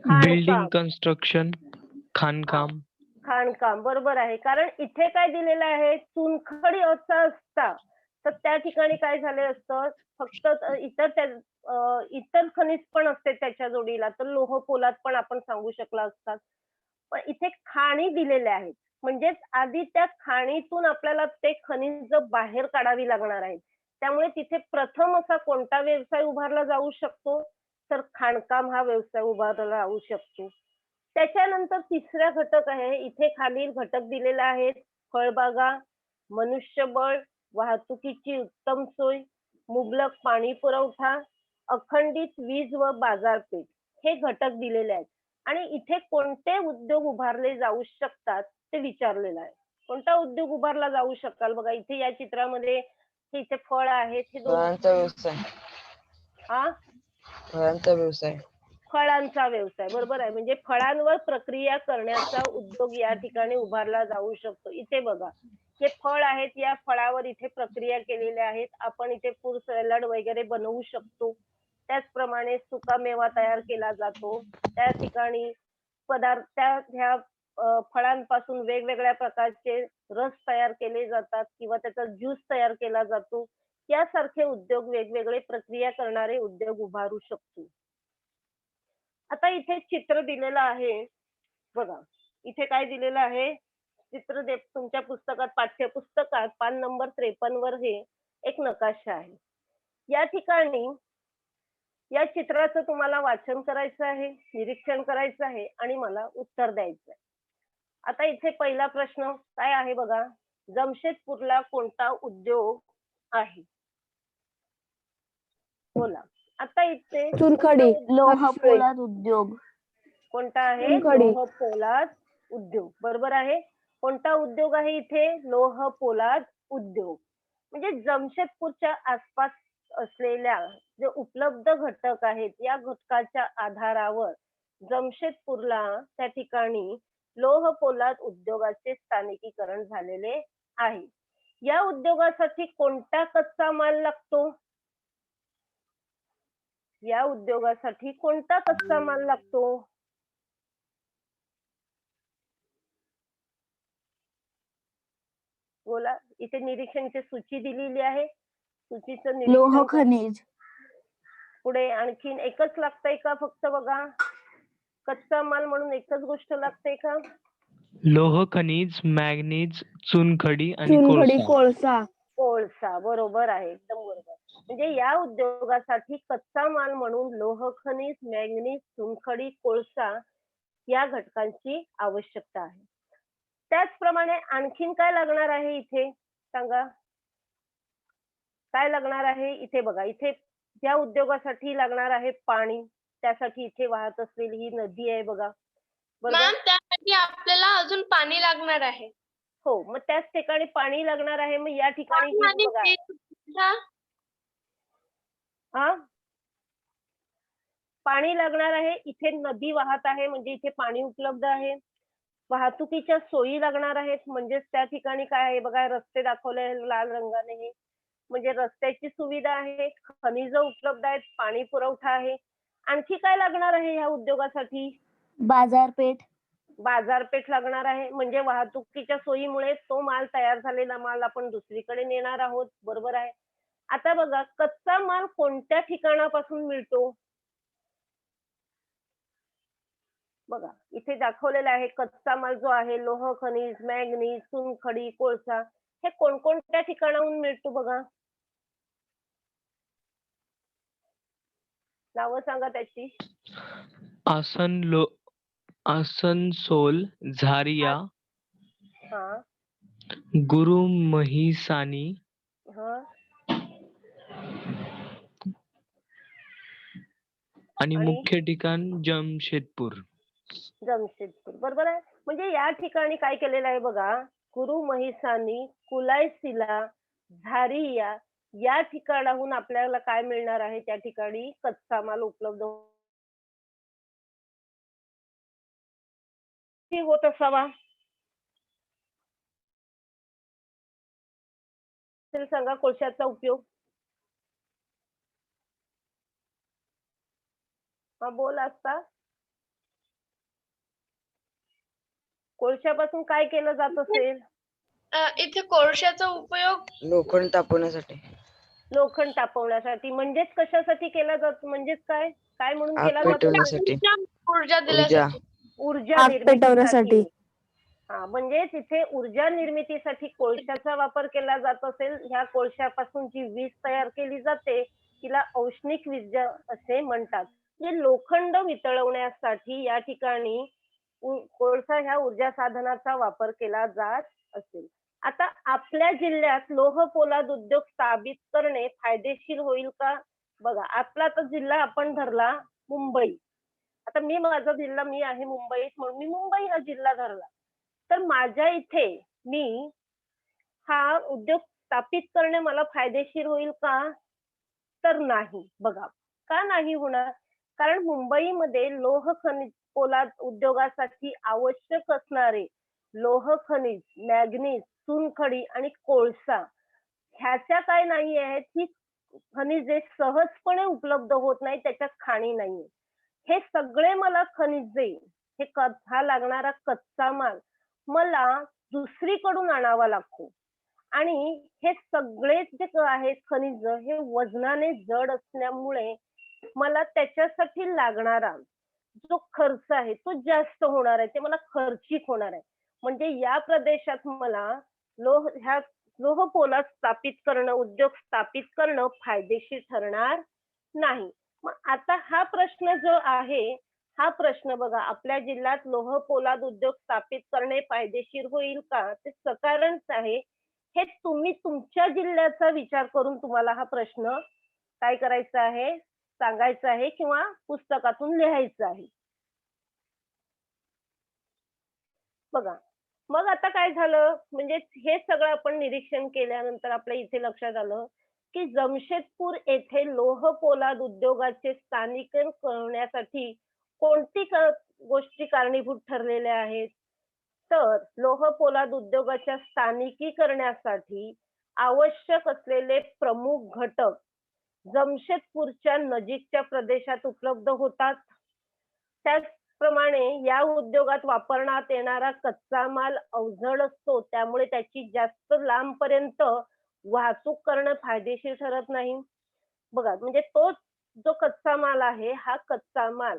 बिल्डिंग कन्स्ट्रक्शन, खाणकाम. खाणकाम बरोबर आहे. कारण इथे काय दिलेलं आहे, चुनखडी असा असता तर त्या ठिकाणी काय झाले असतं, फक्त इतर खनिज पण असते त्याच्या जोडीला, तर लोह पोलाद पण आपण सांगू शकला असतात. पण इथे खाणी दिलेल्या आहेत, म्हणजेच आधी त्या खाणीतून आपल्याला ते खनिज बाहेर काढावी लागणार आहेत. त्यामुळे तिथे प्रथम असा कोणता व्यवसाय उभारला जाऊ शकतो, तर खाणकाम हा व्यवसाय उभारला जाऊ शकतो. त्याच्यानंतर तिसरा घटक आहे, इथे खालील घटक दिलेले आहेत. फळबागा, मनुष्यबळ, वाहतुकीची उत्तम सोय, मुबलक पाणी पुरवठा, अखंडित वीज व बाजारपेठ हे घटक दिलेले आहेत. आणि इथे कोणते उद्योग उभारले जाऊ शकतात ते विचारलेलं आहे. कोणता उद्योग उभारला जाऊ शकाल? बघा इथे या चित्रामध्ये इथे फळ आहेत, हे फळांचा व्यवसाय. फळांचा व्यवसाय. फळांचा व्यवसाय बरोबर आहे. म्हणजे फळांवर प्रक्रिया करण्याचा उद्योग या ठिकाणी उभारला जाऊ शकतो. इथे बघा हे फळ आहेत, या फळावर इथे प्रक्रिया केलेल्या आहेत. आपण इथे फ्रूट सॅलड वगैरे बनवू शकतो. त्याचप्रमाणे सुका मेवा तयार केला जातो. त्या ठिकाणी पदार्थ ह्या फळांपासून वेगवेगळ्या प्रकारचे रस तयार केले जातात किंवा त्याचा ज्यूस तयार केला जातो. यासारखे उद्योग, वेगवेगळे प्रक्रिया करणारे उद्योग उभारू शकतो. आता इथे चित्र दिलेलं आहे बघा, इथे काय दिलेलं आहे, चित्र तुमच्या पुस्तकात, पाठ्यपुस्तकात पान नंबर 53 वर हे एक नकाशा आहे. या ठिकाणी या चित्राचं तुम्हाला वाचन करायचं आहे, निरीक्षण करायचं आहे आणि मला उत्तर द्यायचं आहे. आता इथे पहिला प्रश्न काय आहे बघा, जमशेदपूरला कोणता उद्योग आहे? बोला. आता इथे चुनखडी, लोह पोलाद उद्योग. कोणता आहे? चुनखडी. लोह पोलाद उद्योग बरोबर आहे. कोणता उद्योग आहे इथे? लोह पोलाद उद्योग. म्हणजे जमशेदपूरच्या आसपास असलेल्या जे उपलब्ध घटक आहेत, या घटकाच्या आधारावर जमशेदपूरला त्या ठिकाणी लोह पोलाद उद्योगाचे स्थानिकीकरण झालेले आहे. या उद्योगासाठी कोणता कच्चा माल लागतो? या उद्योगासाठी कोणता कच्चा माल लागतो? बोला. इथे निरीक्षणची सूची दिलेली आहे. सूचीचं लोह निरीक्षण खनिज. पुढे आणखीन एकच लागतंय का? फक्त बघा कच्चा माल म्हणून एकच गोष्ट लागते का? लोह खनिज, मॅग्नीज, चुनखडी आणि कोळसा. कोळसा बरोबर आहे, एकदम बरोबर. म्हणजे या उद्योगासाठी कच्चा माल म्हणून लोह खनिज, मॅंगनीज, चुनखडी, कोळसा या घटकांची आवश्यकता आहे. त्याचप्रमाणे आणखीन काय लागणार आहे इथे सांगा? काय लागणार आहे इथे? बघा इथे या उद्योगासाठी लागणार आहे पाणी. त्यासाठी इथे वाहत असलेली ही नदी आहे बघा, बरोबर? मॅम त्यासाठी आपल्याला अजून पाणी लागणार आहे. हो, मग त्याच ठिकाणी पाणी लागणार आहे. मग या ठिकाणी पाणी आणि बघा, वीज. हा पाणी लागणार आहे. इथे नदी वाहत आहे म्हणजे इथे पाणी उपलब्ध आहे. वाहतुकीच्या सोयी लागणार आहेत, म्हणजेच त्या ठिकाणी काय आहे बघा, रस्ते दाखवले आहे लाल रंगाने, हे म्हणजे रस्त्याची सुविधा आहे, खनिज उपलब्ध आहेत, पाणी पुरवठा आहे. आणखी काय लागणार आहे ह्या उद्योगासाठी? बाजारपेठ. बाजारपेठ लागणार आहे, म्हणजे वाहतुकीच्या सोयीमुळे तो माल, तयार झालेला माल आपण दुसरीकडे नेणार आहोत, बरोबर आहे. आता बघा कच्चा माल कोणत्या ठिकाणापासून मिळतो? बघा इथे दाखवलेला आहे कच्चा माल जो आहे, लोह खनिज, मॅंगनीज, चुनखडी, कोळसा, हे कोणकोणत्या ठिकाणाहून मिळतो बघा? नावं सांगा त्याची. आसनसोल, झारिया, हा गुरुमहिसानी, हा आणि आणि मुख्य ठिकाण जमशेदपूर. जमशेदपूर, बरोबर आहे. म्हणजे या ठिकाणी काय केलेलं आहे बघा, कुरू महिसानी कुलायसिला झारिया या ठिकाणाहून आपल्याला काय मिळणार आहे, त्या ठिकाणी कच्चा माल उपलब्ध होत असावा. असेल सांगा कोळशाचा उपयोग. हा बोल असता. कोळशापासून काय केलं जात असेल? इथे कोळशाचा उपयोग लोखंड तापवण्यासाठी, लोखंड तापवण्यासाठी. म्हणजेच कशासाठी केला जातो? म्हणजेच काय काय म्हणून आग केला जातो? पेटवण्यासाठी, ऊर्जा ऊर्जा, दिल्यासाठी. ऊर्जा आग पेटवण्यासाठी. निर्मितीसाठी. हा, म्हणजे तिथे ऊर्जा निर्मितीसाठी कोळशाचा वापर केला जात असेल. ह्या कोळशापासून जी वीज तयार केली जाते तिला औष्णिक वीज असे म्हणतात. म्हणजे लोखंड वितळवण्यासाठी या ठिकाणी कोळसा ह्या ऊर्जा साधनाचा वापर केला जात असेल. आता आपल्या जिल्ह्यात लोह पोलाद उद्योग स्थापित करणे फायदेशीर होईल का? बघा, आपला तर जिल्हा आपण धरला मुंबई. आता माझा जिल्हा, मी आहे मुंबईत म्हणून मी मुंबई हा जिल्हा धरला. तर माझ्या इथे मी हा उद्योग स्थापित करणे मला फायदेशीर होईल का? तर नाही. बघा, का नाही होणार? कारण मुंबईमध्ये लोह खनिज पोलाद उद्योगासाठी आवश्यक असणारे लोह खनिज, मॅग्नीज, चुनखडी आणि कोळसा ह्याच्या काय नाही आहेत, ही खनिजे सहजपणे उपलब्ध होत नाही, त्याच्यात खाणी नाहीये. हे सगळे मला खनिजे, हा लागणारा कच्चा माल मला दुसरीकडून आणावा लागतो. आणि हे सगळे जे आहेत खनिज, हे वजनाने जड असल्यामुळे मला त्याच्यासाठी लागणारा जो खर्च आहे तो जास्त होणार आहे. ते मला खर्चिक होणार आहे. म्हणजे या प्रदेशात मला लोह पोलाद स्थापित करणं, उद्योग स्थापित करणं फायदेशीर ठरणार नाही. मग आता हा प्रश्न जो आहे, हा प्रश्न बघा, आपल्या जिल्ह्यात लोह पोलाद उद्योग स्थापित करणे फायदेशीर होईल का? ते सकारांच आहे. हे तुम्ही तुमच्या जिल्ह्याचा विचार करून तुम्हाला हा प्रश्न काय करायचा आहे, सांगायचा आहे किंवा पुस्तकातून लिहायचं आहे. बघा, मग आता काय झालं, म्हणजे हे सगळं आपण निरीक्षण केल्यानंतर आपल्या इथे लक्षात आलं की जमशेदपूर येथे लोह पोलाद उद्योगाचे स्थानिकीकरण करण्यासाठी कोणती गोष्टी कारणीभूत ठरलेल्या आहेत? तर लोह पोलाद उद्योगाच्या स्थानिकीकरणासाठी आवश्यक असलेले प्रमुख घटक जमशेदपूरच्या नजीकच्या प्रदेशात उपलब्ध होतात. त्याचप्रमाणे या उद्योगात वापरण्यात येणारा कच्चा माल अवजड असतो, त्यामुळे त्याची जास्त लांबपर्यंत वाहतूक करणं फायदेशीर ठरत नाही. बघा, म्हणजे तो जो कच्चा माल आहे, हा कच्चा माल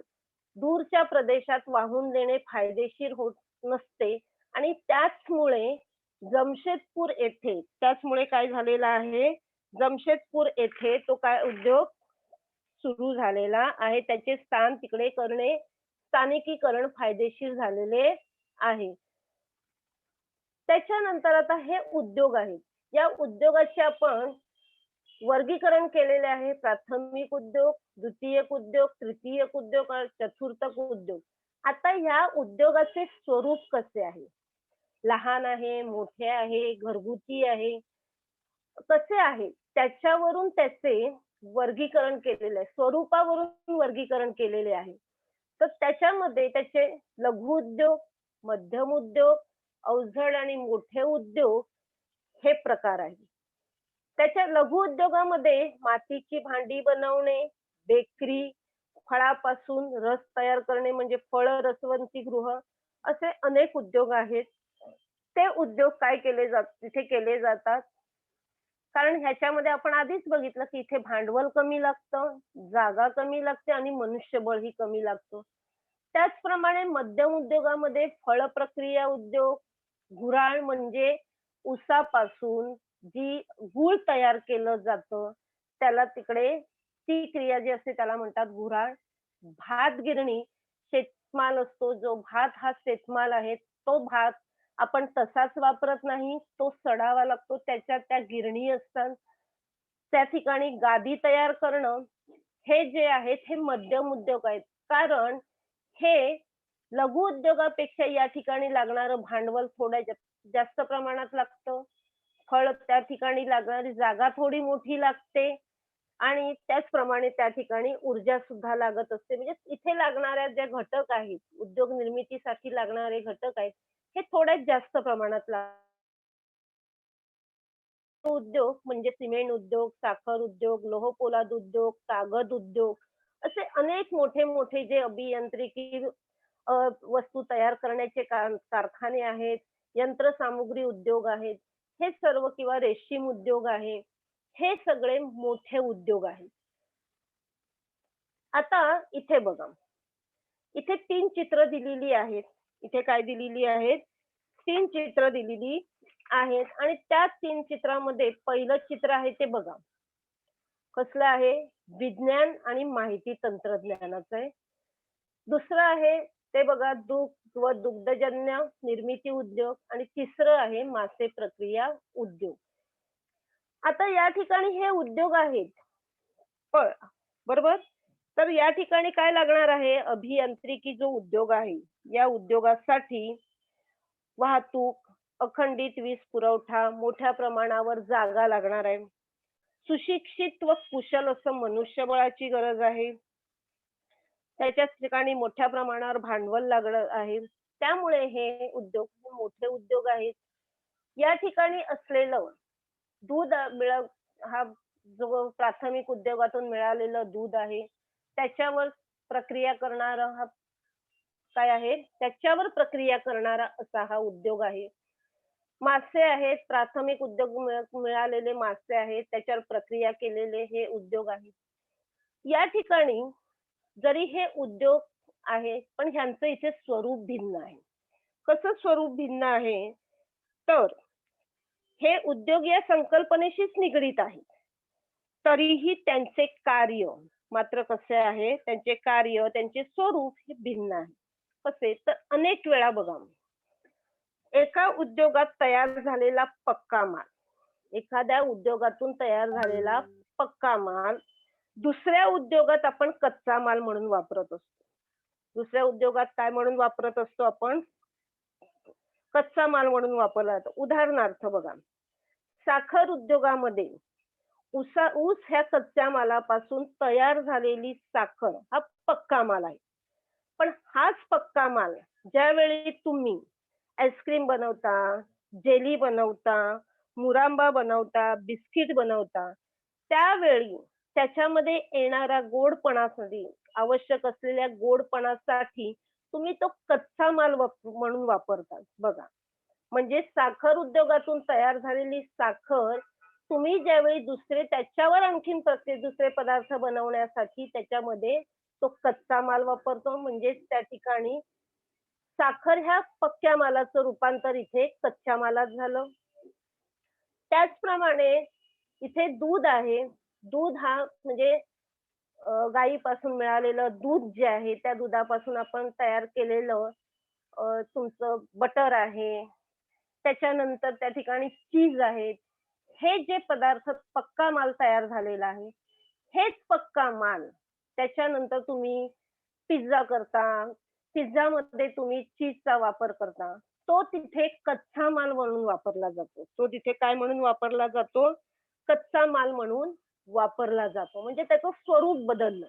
दूरच्या प्रदेशात वाहून देणे फायदेशीर होत नसते. आणि त्याचमुळे त्याचमुळे काय झालेला आहे, जमशेदपूर येथे तो काय उद्योग सुरू झालेला आहे, त्याचे स्थान तिकडे करणे, स्थानिकीकरण फायदेशीर झालेले आहे. त्याच्यानंतर आता हे उद्योग आहेत, या उद्योगाचे आपण वर्गीकरण केलेले आहे. प्राथमिक उद्योग, द्वितीयक उद्योग, तृतीयक उद्योग, चतुर्थक उद्योग. आता या उद्योगाचे स्वरूप कसे आहे? लहान आहे, मोठे आहे, घरगुती आहे, कसे आहे, त्याच्यावरून त्याचे वर्गीकरण केलेले आहे, स्वरूपावरून वर्गीकरण केलेले आहे. तर त्याच्यामध्ये त्याचे लघु उद्योग, मध्यम उद्योग, अवजड आणि मोठे उद्योग हे प्रकार आहेत. त्याच्या लघु उद्योगामध्ये मातीची भांडी बनवणे, बेकरी, फळापासून रस तयार करणे म्हणजे फळ रसवंती गृह, असे अनेक उद्योग आहेत. ते उद्योग काय तिथे केले जातात, कारण ह्याच्यामध्ये आपण आधीच बघितलं की इथे भांडवल कमी लागतं, जागा कमी लागते आणि मनुष्यबळही कमी लागतं. त्याचप्रमाणे मध्यम उद्योगामध्ये फळ प्रक्रिया उद्योग, गुऱ्हाळ म्हणजे ऊसापासून जी गूळ तयार केलं जातं त्याला तिकडे ती क्रिया जी असते त्याला म्हणतात गुऱ्हाळ. भात गिरणी, शेतमाल असतो, जो भात हा शेतमाल आहे, तो भात आपण तसाच वापरत नाही, तो सडावा लागतो, त्याच्यात त्या गिरणी असतात. त्या ठिकाणी गादी तयार करणं, हे जे आहेत हे मध्यम उद्योग आहेत. कारण हे लघु उद्योगापेक्षा या ठिकाणी लागणारं भांडवल थोड्या जास्त प्रमाणात लागतं. फळ त्या ठिकाणी लागणारी जागा थोडी मोठी लागते आणि त्याचप्रमाणे त्या ठिकाणी ऊर्जा सुद्धा लागत असते. म्हणजे इथे लागणाऱ्या ज्या घटक आहेत, उद्योग निर्मितीसाठी लागणारे घटक आहेत, हे थोड्याच जास्त प्रमाणात उद्योग म्हणजे सिमेंट उद्योग, साखर उद्योग, लोहपोलाद उद्योग, कागद उद्योग असे अनेक मोठे मोठे जे अभियांत्रिकी वस्तू तयार करण्याचे कारखाने आहेत, यंत्रसामुग्री उद्योग आहेत, हे सर्व किंवा रेशीम उद्योग आहे, हे सगळे मोठे उद्योग आहेत. आता इथे बघा, इथे 3 चित्र दिलेली आहेत. इथे काय दिलेली आहेत? 3 चित्र दिलेली आहेत आणि त्या 3 चित्रामध्ये पहिलं चित्र आहे ते बघा. कसलं आहे? विज्ञान आणि माहिती तंत्रज्ञानाचं आहे. दुसरं आहे ते बघा दूध व दुग्धजन्य निर्मिती उद्योग आणि तिसरं आहे मासे प्रक्रिया उद्योग. आता या ठिकाणी हे उद्योग आहेत. बरोबर? तर या ठिकाणी काय लागणार आहे? अभियांत्रिकी जो उद्योग आहे, या उद्योगासाठी वाहतूक, अखंडित वीज पुरवठा, मोठ्या प्रमाणावर जागा लागणार आहे. सुशिक्षित व कुशल असं मनुष्यबळाची गरज आहे. त्याच्याच ठिकाणी मोठ्या प्रमाणावर भांडवल लागलं आहे. त्यामुळे हे उद्योग मोठे उद्योग आहेत. या ठिकाणी असलेलं दूध हा जो प्राथमिक उद्योगातून मिळालेलं दूध आहे, त्याच्यावर प्रक्रिया करणारा हा काय आहे? त्याच्यावर प्रक्रिया करणारा असा हा उद्योग आहे. मासे आहेत, प्राथमिक उद्योग मिळालेले मासे आहेत, त्याच्यावर प्रक्रिया केलेले हे उद्योग आहेत. या ठिकाणी जरी हे उद्योग आहे, पण ह्यांचं इथे स्वरूप भिन्न आहे. कसं स्वरूप भिन्न आहे? तर हे उद्योग या संकल्पनेशीच निगडीत आहेत. तरीही त्यांचे कार्य मात्र कसे आहे? त्यांचे कार्य, त्यांचे स्वरूप हे भिन्न आहे. कसे? तर अनेक वेळा बघा, एका उद्योगात तयार झालेला पक्का माल, एखाद्या उद्योगातून तयार झालेला पक्का माल दुसऱ्या उद्योगात आपण कच्चा माल म्हणून वापरत असतो. दुसऱ्या उद्योगात काय म्हणून वापरत असतो आपण? कच्चा माल म्हणून वापरला जातो. उदाहरणार्थ बघा, साखर उद्योगामध्ये ऊस ह्या कच्च्या मालापासून तयार झालेली साखर हा पक्का माल आहे. पण हाच पक्का माल ज्यावेळी तुम्ही आईस्क्रीम बनवता, जेली बनवता, मुरांबा बनवता, बिस्किट बनवता, त्यावेळी त्याच्यामध्ये येणारा गोडपणासाठी, आवश्यक असलेल्या गोडपणासाठी तुम्ही तो कच्चा माल म्हणून वापरता. बघा, म्हणजे साखर उद्योगातून तयार झालेली साखर तुम्ही ज्यावेळी त्याच्यावर आणखीन दुसरे पदार्थ बनवण्यासाठी त्याच्यामध्ये तो कच्चा माल वापरतो. म्हणजे त्या ठिकाणी साखर ह्या पक्क्या मालाचं रूपांतर इथे कच्च्या मालात झालं. त्याचप्रमाणे इथे दूध आहे. दूध हा म्हणजे गायीपासून मिळालेलं दूध जे आहे, त्या दुधापासून आपण तयार केलेलं तुमचं बटर आहे. त्याच्यानंतर त्या ठिकाणी चीज आहे. हे जे पदार्थ पक्का माल तयार झालेला आहे, हेच पक्का माल त्याच्यानंतर तुम्ही पिझ्झा करता. पिझ्झामध्ये तुम्ही चीजचा वापर करता. तो तिथे कच्चा माल म्हणून वापरला जातो. तो तिथे काय म्हणून वापरला जातो? कच्चा माल म्हणून वापरला जातो. म्हणजे त्याचं स्वरूप बदललं.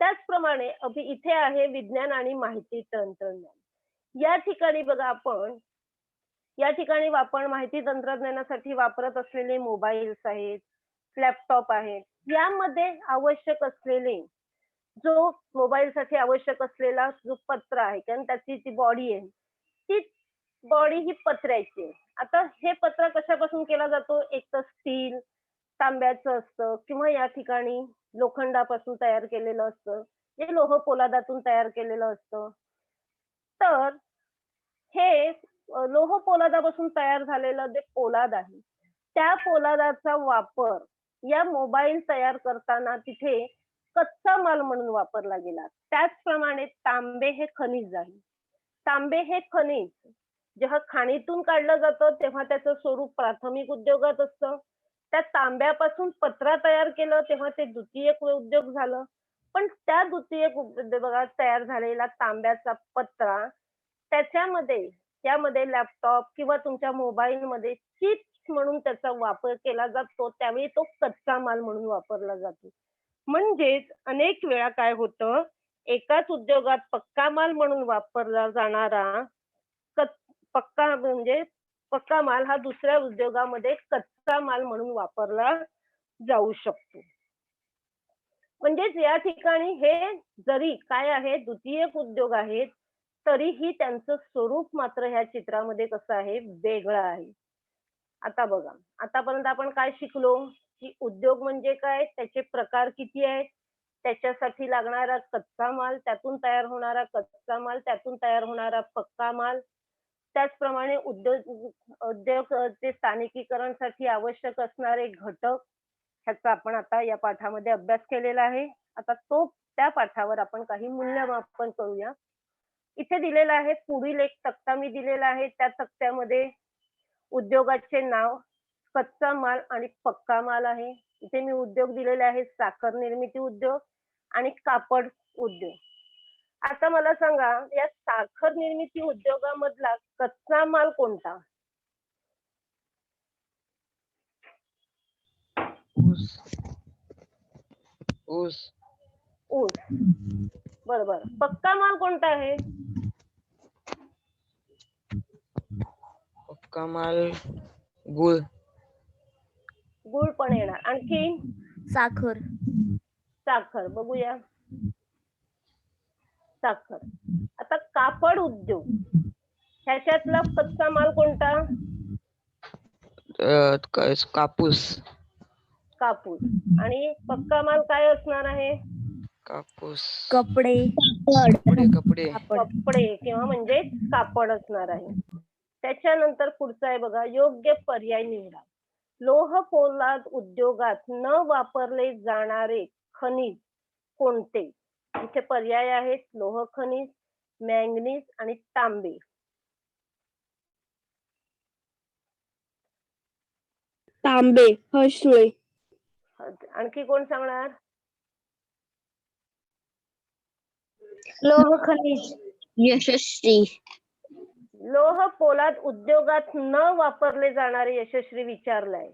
त्याचप्रमाणे इथे आहे विज्ञान आणि माहिती तंत्रज्ञान. या ठिकाणी बघा, आपण या ठिकाणी आपण माहिती तंत्रज्ञानासाठी वापरत असलेले मोबाईल्स आहेत, लॅपटॉप आहेत. यामध्ये आवश्यक असलेले जो मोबाईलसाठी आवश्यक असलेला जो पत्र आहे, कारण त्याची जी बॉडी आहे, ती बॉडी ही पत्र्याची आहे. आता हे पत्र कशापासून केला जातो? एक तर स्टील, तांब्याचं असतं किंवा या ठिकाणी लोखंडापासून तयार केलेलं असतं, जे लोह पोलादातून तयार केलेलं असतं. तर हे लोह पोलादापासून तयार झालेलं जे पोलाद आहे, त्या पोलादाचा वापर या मोबाईल तयार करताना तिथे कच्चा माल म्हणून वापरला गेला. त्याचप्रमाणे तांबे हे खनिज आहे. तांबे हे खनिज जेव्हा खाणीतून काढलं जातं तेव्हा त्याचं स्वरूप प्राथमिक उद्योगात असतं. त्या तांब्यापासून पत्रा तयार केलं तेव्हा ते द्वितीयक उद्योग झालं. पण त्या द्वितीयक उद्योगात तयार झालेला तांब्याचा पत्रा त्यामध्ये लॅपटॉप किंवा तुमच्या मोबाईलमध्ये चिप्स म्हणून त्याचा वापर केला जातो. त्यावेळी तो कच्चा माल म्हणून वापरला जातो. म्हणजेच अनेक वेळा काय होतं, एकाच उद्योगात पक्का माल म्हणून वापरला जाणारा पक्का म्हणजे पक्का माल हा दुसऱ्या उद्योगामध्ये कच्चा माल म्हणून वापरला जाऊ शकतो. म्हणजेच या ठिकाणी हे जरी काय आहे द्वितीयक उद्योग आहेत, तरीही त्यांचं स्वरूप मात्र ह्या चित्रामध्ये कसं आहे, वेगळं आहे. आता बघा, आतापर्यंत आपण काय शिकलो, की उद्योग म्हणजे काय, त्याचे प्रकार किती आहेत, त्याच्यासाठी लागणारा कच्चा माल, त्यातून तयार होणारा कच्चा माल, त्यातून तयार होणारा पक्का माल, त्याचप्रमाणे उद्योग चे स्थानिकीकरणसाठी आवश्यक असणारे घटक, ह्याचा आपण आता या पाठामध्ये अभ्यास केलेला आहे. आता त्या पाठावर आपण काही मूल्यमापन करूया. इथे दिलेला आहे, पुढील एक तक्ता मी दिलेला आहे. त्या तक्त्यामध्ये उद्योगाचे नाव, कच्चा माल आणि पक्का माल आहे. इथे मी उद्योग दिलेले आहेत, साखर निर्मिती उद्योग आणि कापड उद्योग. आता मला सांगा, या साखर निर्मिती उद्योगामधला कच्चा माल कोणता? ऊस ऊस ऊस. बरोबर. पक्का माल कोणता आहे? पक्का माल गुळ गुळ पण येणार. आणखी साखर. साखर. बघूया. साखर. आता कापड उद्योग, ह्याच्यातला कच्चा माल कोणता? कापूस कापूस. आणि पक्का माल काय असणार आहे? कापूस कपडे. कपडे कपडे किंवा म्हणजे कापड असणार आहे. त्याच्यानंतर पुढचं आहे बघा, योग्य पर्याय निवडा. लोह पोलाद उद्योगात न वापरले जाणारे खनिज कोणते? इथे पर्याय आहेत, लोह खनिज, मॅंगनीज आणि तांबे. तांबे, हरसुळे. आणखी कोण सांगणार? लोह खनिज. यशस्वी. लोह पोलाद उद्योगात न वापरले जाणारे यशस्वी विचारलंय.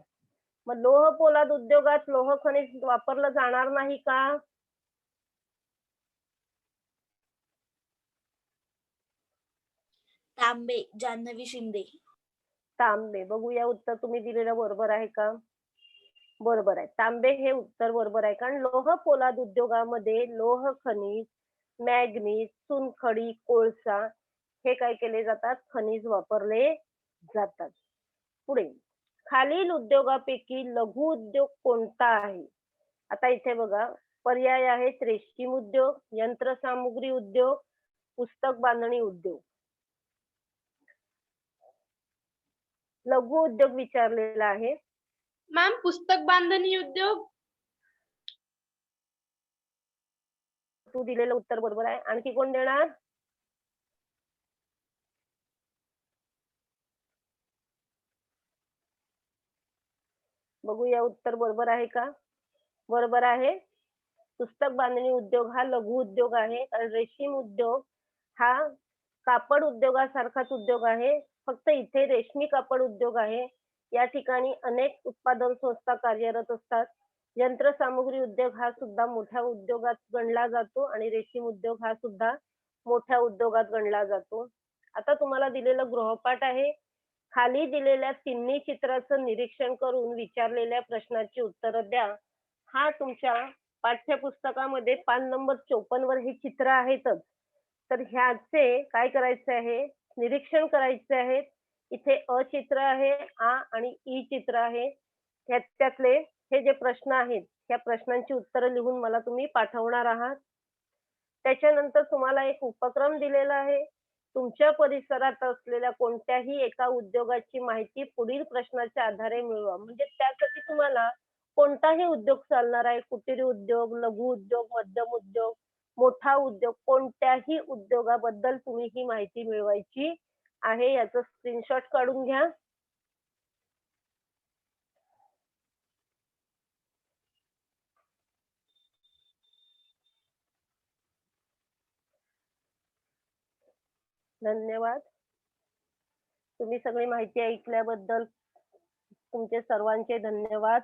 मग लोह पोलाद उद्योगात लोह खनिज वापरलं जाणार नाही का? तांबे. जान्हवी शिंदे. तांबे. बघूया उत्तर तुम्ही दिलेलं बरोबर आहे का? बरोबर आहे. तांबे हे उत्तर बरोबर आहे. कारण लोह पोलाद उद्योगामध्ये लोह खनिज, मॅंगनीज, चुनखडी, कोळसा हे काय केले जातात? खनिज वापरले जातात. पुढे, खालील उद्योगापैकी लघु उद्योग कोणता आहे? आता इथे बघा, पर्याय आहेत, रेशीम उद्योग, यंत्रसामुग्री उद्योग, पुस्तक बांधणी उद्योग. लघु उद्योग विचारलेला आहे. मॅम पुस्तक बांधणी उद्योग. तू दिलेलं उत्तर बरोबर आहे. आणखी कोण देणार? बघूया उत्तर बरोबर आहे का? बरोबर आहे. पुस्तक बांधणी उद्योग हा लघु उद्योग आहे. कारण रेशीम उद्योग हा कापड उद्योगासारखाच उद्योग आहे. फक्त इथे रेशमी कापड उद्योग आहे. या ठिकाणी अनेक उत्पादन संस्था कार्यरत असतात. यंत्रसामुग्री उद्योग हा सुद्धा मोठ्या उद्योगात गणला जातो आणि रेशीम उद्योग हा सुद्धा मोठ्या उद्योगात गणला जातो. आता तुम्हाला दिलेलं गृहपाठ आहे. खाली दिलेल्या तिन्ही चित्राचं निरीक्षण करून विचारलेल्या प्रश्नाची उत्तरं द्या. हा तुमच्या पाठ्यपुस्तकामध्ये पान नंबर 54 वर ही चित्र आहेतच. तर ह्याचे काय करायचे आहे? निरीक्षण करायचे आहे. इथे अ चित्र आहे, आ आणि ई चित्र आहे. त्यातले हे जे प्रश्न आहेत, त्या प्रश्नांची उत्तरं लिहून मला तुम्ही पाठवणार आहात. त्याच्यानंतर तुम्हाला एक उपक्रम दिलेला आहे. तुमच्या परिसरात असलेल्या कोणत्याही एका उद्योगाची माहिती पुढील प्रश्नाच्या आधारे मिळवा. म्हणजे त्यासाठी तुम्हाला कोणताही उद्योग चालणार आहे, कुटीर उद्योग, लघु उद्योग, मध्यम उद्योग, मोठा उद्योग, कोणत्याही उद्योगाबद्दल तुम्ही ही माहिती मिळवायची आहे. याचं स्क्रीनशॉट काढून घ्या. धन्यवाद. तुम्ही सगळी माहिती ऐकल्याबद्दल तुमचे सर्वांचे धन्यवाद.